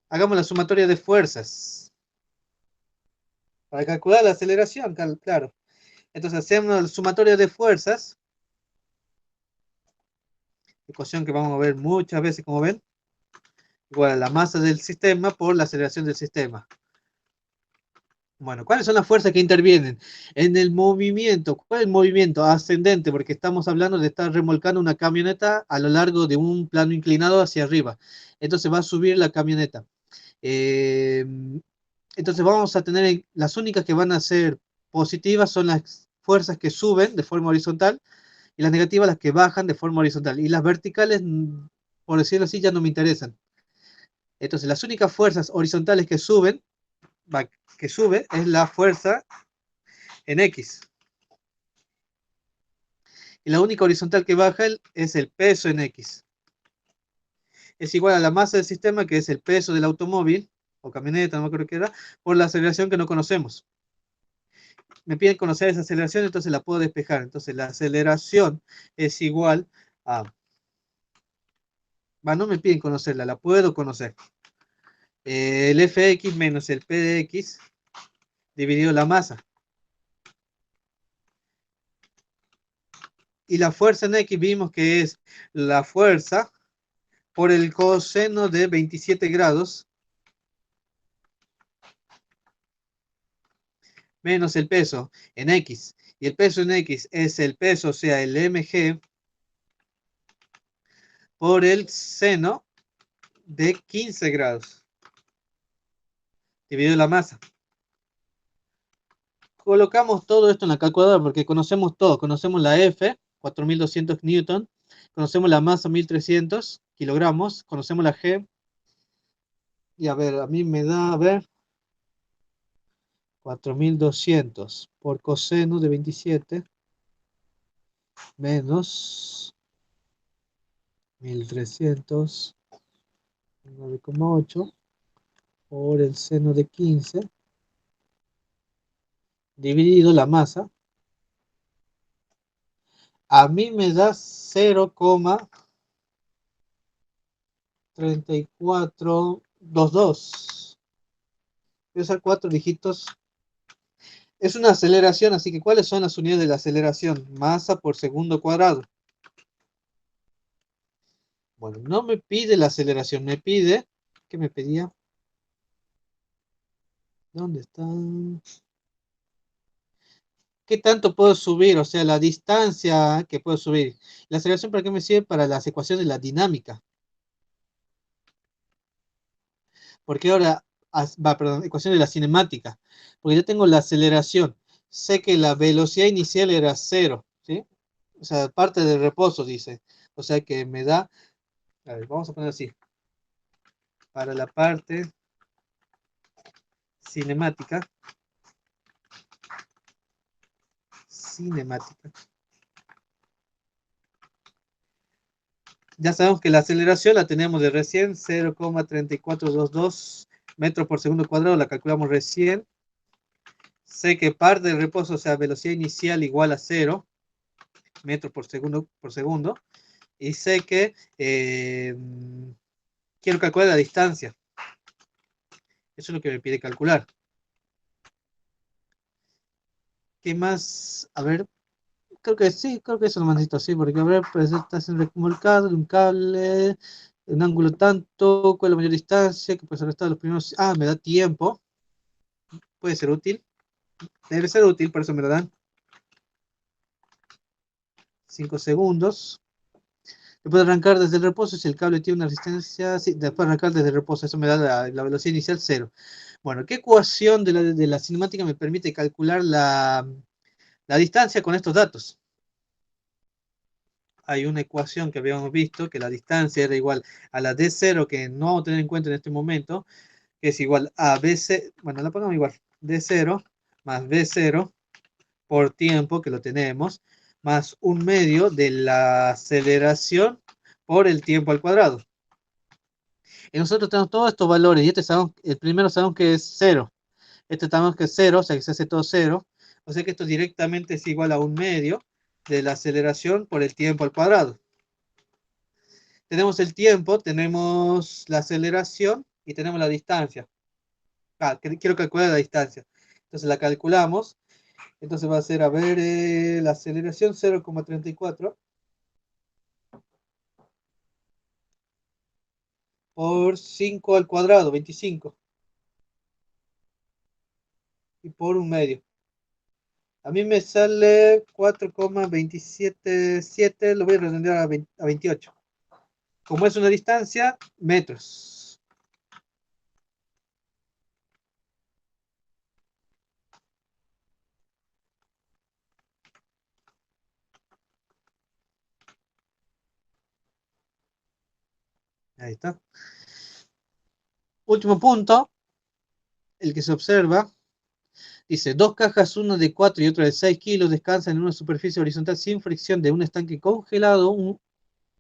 Hagamos la sumatoria de fuerzas. Para calcular la aceleración, claro. Entonces hacemos la sumatoria de fuerzas. Ecuación que vamos a ver muchas veces, como ven. Igual a la masa del sistema por la aceleración del sistema. Bueno, ¿cuáles son las fuerzas que intervienen en el movimiento? ¿Cuál es el movimiento ascendente? Porque estamos hablando de estar remolcando una camioneta a lo largo de un plano inclinado hacia arriba. Entonces va a subir la camioneta. Eh, entonces vamos a tener, las únicas que van a ser positivas son las fuerzas que suben de forma horizontal y las negativas las que bajan de forma horizontal. Y las verticales, por decirlo así, ya no me interesan. Entonces las únicas fuerzas horizontales que suben, que sube es la fuerza en X. Y la única horizontal que baja es el peso en X. Es igual a la masa del sistema, que es el peso del automóvil, o camioneta, no me acuerdo qué era, por la aceleración que no conocemos. Me piden conocer esa aceleración, entonces la puedo despejar. Entonces la aceleración es igual a... no me piden conocerla, la puedo conocer. El Fx menos el P de X dividido la masa. Y la fuerza en X vimos que es la fuerza por el coseno de 27 grados menos el peso en X. Y el peso en X es el peso, o sea, el mg por el seno de 15 grados dividido la masa. Colocamos todo esto en la calculadora porque conocemos todo. Conocemos la F, 4200 newton. Conocemos la masa, 1300 kilogramos. Conocemos la G. Y a ver, a mí me da, a ver, 4200 por coseno de 27 menos 1300, 9,8 por el seno de 15 dividido la masa. A mí me da 0,3422. Voy a usar 4 dígitos. Es una aceleración, así que ¿cuáles son las unidades de la aceleración? Masa por segundo cuadrado. Bueno, no me pide la aceleración, me pide... ¿Qué me pedía? ¿Dónde está? ¿Qué tanto puedo subir? O sea, la distancia que puedo subir. ¿La aceleración para qué me sirve? Para las ecuaciones de la dinámica. Porque ahora, perdón, ecuación de la cinemática. Porque yo tengo la aceleración. Sé que la velocidad inicial era 0, ¿sí? O sea, parte del reposo, dice. O sea que me da, a ver, vamos a poner así. Para la parte cinemática, cinemática, Ya sabemos que la aceleración la tenemos de recién, 0,3422 metros por segundo cuadrado, la calculamos recién. Sé que parte del reposo, o sea, velocidad inicial igual a 0 metros por segundo. Y sé que quiero calcular la distancia. Eso es lo que me pide calcular. ¿Qué más? A ver, creo que sí, creo que eso lo necesito así, porque a ver, presentación recomulcado de un cable, un ángulo tanto, cuál es la mayor distancia, que puede ser los primeros. Ah, me da tiempo, puede ser útil, debe ser útil, por eso me lo dan 5 segundos. Después de arrancar desde el reposo, si el cable tiene una resistencia, sí, después de arrancar desde el reposo, eso me da la velocidad inicial cero. Bueno, ¿qué ecuación de la cinemática me permite calcular la distancia con estos datos? Hay una ecuación que habíamos visto, que la distancia era igual a la D0, que no vamos a tener en cuenta en este momento, que es igual a BC, bueno, la pongamos igual, D0 más B0 por tiempo, que lo tenemos, más un medio de la aceleración por el tiempo al cuadrado. Y nosotros tenemos todos estos valores, y sabemos, el primero sabemos que es 0, este sabemos que es 0, o sea que se hace todo 0, o sea que esto directamente es igual a un medio de la aceleración por el tiempo al cuadrado. Tenemos el tiempo, tenemos la aceleración y tenemos la distancia. Quiero calcular la distancia. Entonces la calculamos. Entonces va a ser, a ver, la aceleración 0,34 por 5 al cuadrado, 25. Y por un medio. A mí me sale 4,277, lo voy a redondear a 28. Como es una distancia, metros. Ahí está. Último punto, el que se observa. Dice, dos cajas, una de 4 y otra de 6 kilos, descansan en una superficie horizontal sin fricción de un estanque congelado,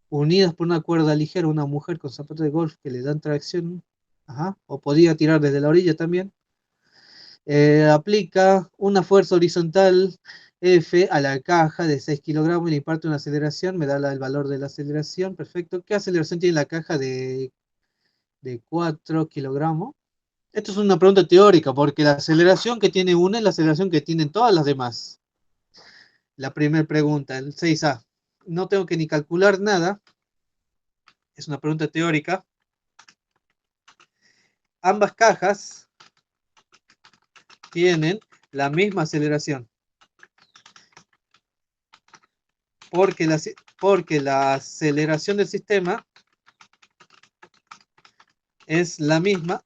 unidas por una cuerda ligera. Una mujer con zapatos de golf que le dan tracción, ajá, o podía tirar desde la orilla también. Aplica una fuerza horizontal F a la caja de 6 kilogramos y le imparte una aceleración, me da el valor de la aceleración, perfecto. ¿Qué aceleración tiene la caja de 4 kilogramos? Esto es una pregunta teórica, porque la aceleración que tiene una es la aceleración que tienen todas las demás. La primera pregunta, el 6A. No tengo que ni calcular nada, es una pregunta teórica. Ambas cajas tienen la misma aceleración, porque la aceleración del sistema es la misma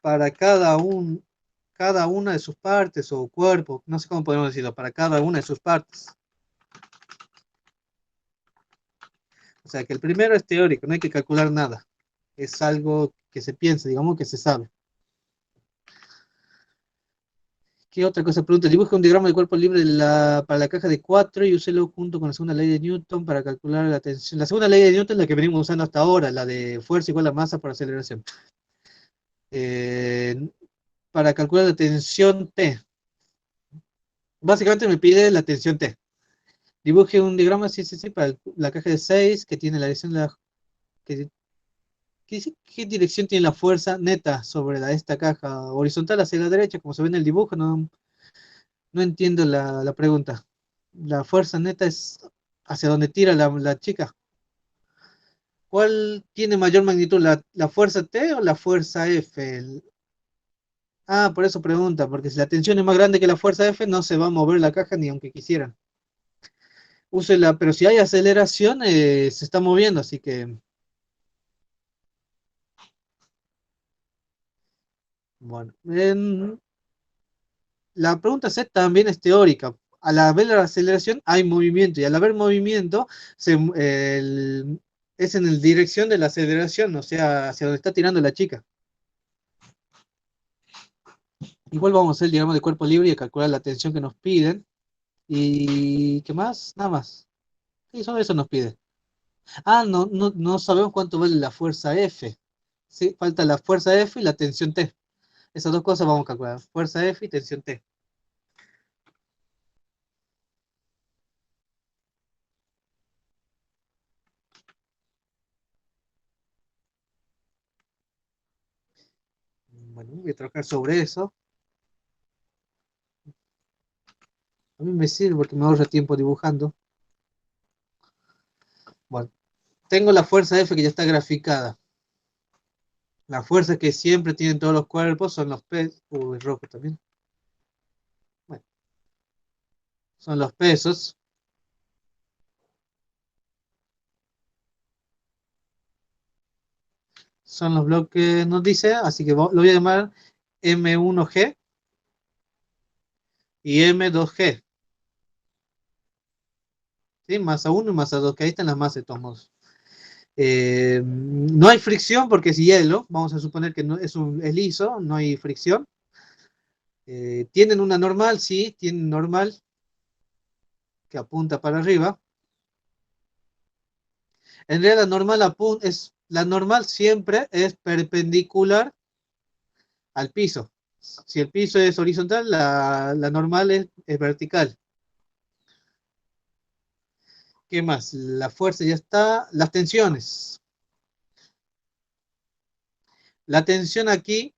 para cada una de sus partes o cuerpo, no sé cómo podemos decirlo, para cada una de sus partes. O sea que el primero es teórico, no hay que calcular nada. Es algo que se piensa, digamos que se sabe. ¿Qué otra cosa pregunta? Dibuja un diagrama de cuerpo libre para la caja de 4 y úselo junto con la segunda ley de Newton para calcular la tensión. La segunda ley de Newton es la que venimos usando hasta ahora, la de fuerza igual a masa por aceleración. Eh, para calcular la tensión T. Básicamente me pide la tensión T. Dibuje un diagrama, sí, sí, sí, para la caja de 6 que tiene la dirección de la... Que, ¿qué dirección tiene la fuerza neta sobre esta caja? Horizontal hacia la derecha, como se ve en el dibujo, no entiendo la pregunta. La fuerza neta es hacia donde tira la chica. ¿Cuál tiene mayor magnitud, la fuerza T o la fuerza F? Por eso pregunta, porque si la tensión es más grande que la fuerza F, no se va a mover la caja ni aunque quisieran. Úsela, pero si hay aceleración, se está moviendo, así que, bueno. La pregunta C también es teórica. Al haber la aceleración hay movimiento y al haber movimiento es en la dirección de la aceleración, o sea, hacia donde está tirando la chica. Igual vamos a hacer el diagrama de cuerpo libre y a calcular la tensión que nos piden. ¿Y qué más? Nada más. Sí, solo eso nos pide. Ah, no sabemos cuánto vale la fuerza F. Sí, falta la fuerza F y la tensión T. Esas dos cosas vamos a calcular. Fuerza F y tensión T. Bueno, voy a trabajar sobre eso. A mí me sirve porque me ahorra tiempo dibujando. Bueno, tengo la fuerza F que ya está graficada. La fuerza que siempre tienen todos los cuerpos son los pesos. Uy, rojo también. Bueno, son los pesos. Son los bloques, nos dice, así que lo voy a llamar M1G y M2G. ¿Sí? Masa 1 y masa 2, que ahí están las masas de todos modos. No hay fricción porque es hielo. Vamos a suponer que no, es liso, no hay fricción. ¿Tienen una normal? Sí, tienen normal que apunta para arriba. En realidad la normal siempre es perpendicular al piso. Si el piso es horizontal, la normal es vertical. ¿Qué más? La fuerza ya está. Las tensiones. La tensión aquí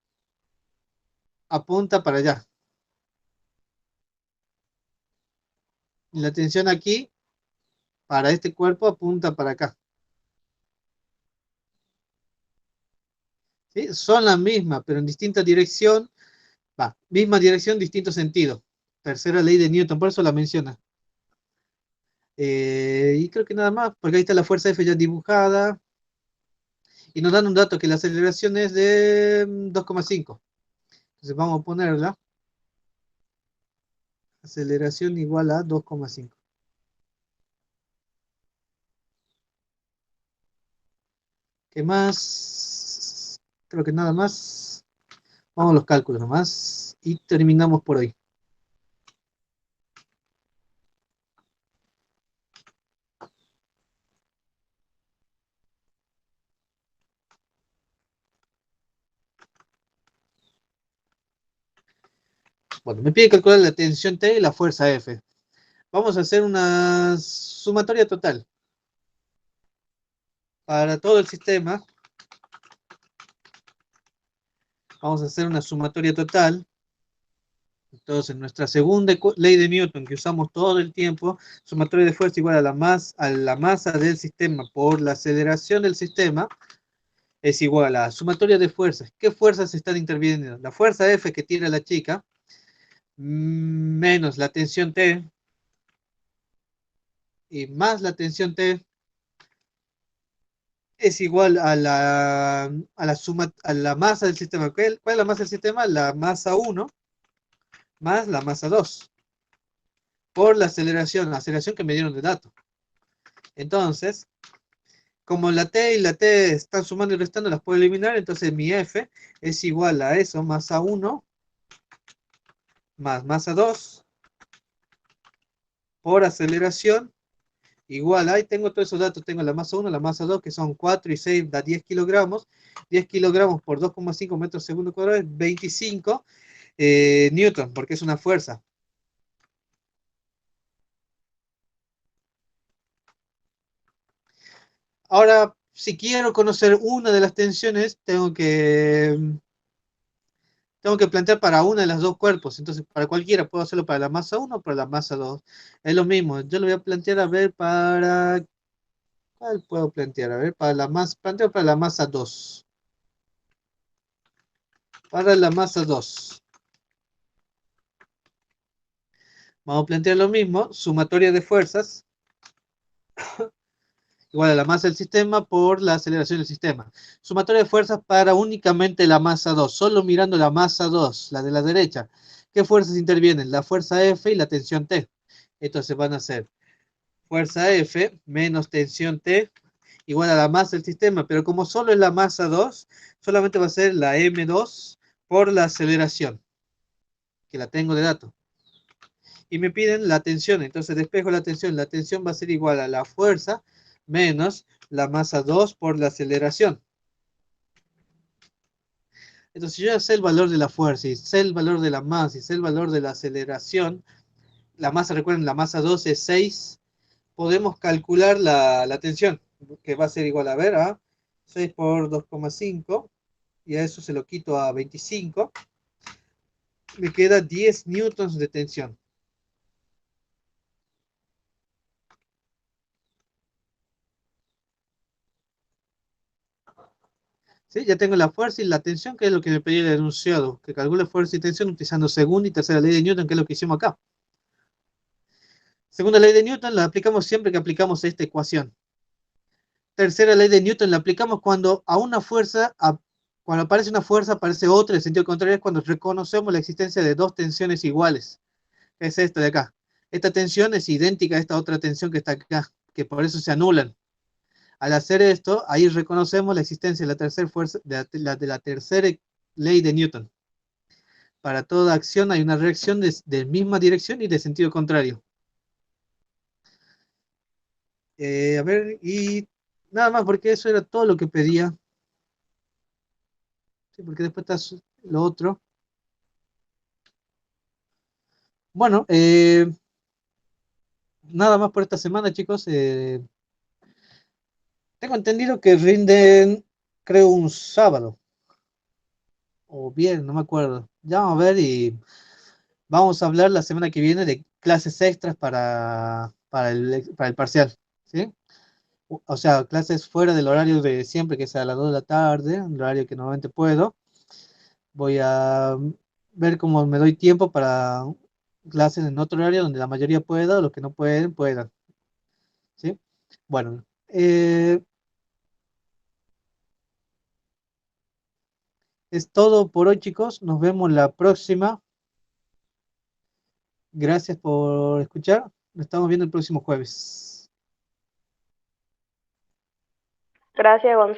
apunta para allá. Y la tensión aquí, para este cuerpo, apunta para acá. ¿Sí? Son las mismas, pero en distinta dirección. Va, misma dirección, distinto sentido. Tercera ley de Newton, por eso la menciona. Y creo que nada más, porque ahí está la fuerza F ya dibujada. Y nos dan un dato que la aceleración es de 2,5. Entonces vamos a ponerla. Aceleración igual a 2,5. ¿Qué más? Creo que nada más. Vamos a los cálculos nomás. Y terminamos por hoy. Bueno, me pide calcular la tensión T y la fuerza F. Vamos a hacer una sumatoria total para todo el sistema. Vamos a hacer una sumatoria total. Entonces, nuestra segunda ley de Newton que usamos todo el tiempo, sumatoria de fuerza igual a la masa del sistema por la aceleración del sistema, es igual a sumatoria de fuerzas. ¿Qué fuerzas están interviniendo? La fuerza F que tiene la chica, menos la tensión T, y más la tensión T, es igual a la masa del sistema. ¿Cuál es la masa del sistema? La masa 1 más la masa 2 por la aceleración que me dieron de dato. Entonces, como la T y la T están sumando y restando, las puedo eliminar, entonces mi F es igual a eso, masa 1 más masa 2 por aceleración, igual, ahí tengo todos esos datos, tengo la masa 1, la masa 2, que son 4 y 6, da 10 kilogramos, 10 kilogramos por 2,5 metros segundo cuadrado es 25 newton, porque es una fuerza. Ahora, si quiero conocer una de las tensiones, tengo que plantear para una de las dos cuerpos. Entonces, para cualquiera, puedo hacerlo para la masa 1 o para la masa 2. Es lo mismo. Yo lo voy a plantear a ver para. ¿Cuál puedo plantear? A ver, para la masa. Planteo para la masa 2. Para la masa 2. Vamos a plantear lo mismo. Sumatoria de fuerzas. Igual a la masa del sistema por la aceleración del sistema. Sumatoria de fuerzas para únicamente la masa 2. Solo mirando la masa 2, la de la derecha. ¿Qué fuerzas intervienen? La fuerza F y la tensión T. Entonces van a ser fuerza F menos tensión T igual a la masa del sistema, pero como solo es la masa 2, solamente va a ser la M2 por la aceleración, que la tengo de dato. Y me piden la tensión, entonces despejo la tensión va a ser igual a la fuerza menos la masa 2 por la aceleración. Entonces, si yo ya sé el valor de la fuerza, y sé el valor de la masa, y sé el valor de la aceleración, la masa, recuerden, la masa 2 es 6, podemos calcular la tensión, que va a ser igual a ver a 6 por 2,5, y a eso se lo quito a 25, me queda 10 newtons de tensión. ¿Sí? Ya tengo la fuerza y la tensión, que es lo que me pedía el enunciado, que calcule fuerza y tensión utilizando segunda y tercera ley de Newton, que es lo que hicimos acá. Segunda ley de Newton la aplicamos siempre que aplicamos esta ecuación. Tercera ley de Newton la aplicamos cuando a una fuerza, cuando aparece una fuerza, aparece otra, en sentido contrario, es cuando reconocemos la existencia de dos tensiones iguales. Es esta de acá. Esta tensión es idéntica a esta otra tensión que está acá, que por eso se anulan. Al hacer esto, ahí reconocemos la existencia de la tercera fuerza, de la tercera ley de Newton. Para toda acción hay una reacción de misma dirección y de sentido contrario. A ver, y nada más, porque eso era todo lo que pedía. Sí, porque después está lo otro. Bueno, nada más por esta semana, chicos. Tengo entendido que rinden, creo, un sábado. O bien, no me acuerdo. Ya vamos a ver y vamos a hablar la semana que viene de clases extras para el parcial. ¿Sí? O sea, clases fuera del horario de siempre, que sea a las 2 de la tarde, el horario que normalmente puedo. Voy a ver cómo me doy tiempo para clases en otro horario donde la mayoría pueda, los que no pueden, puedan. ¿Sí? Bueno, es todo por hoy, chicos. Nos vemos la próxima. Gracias por escuchar. Nos estamos viendo el próximo jueves. Gracias, Gonzalo.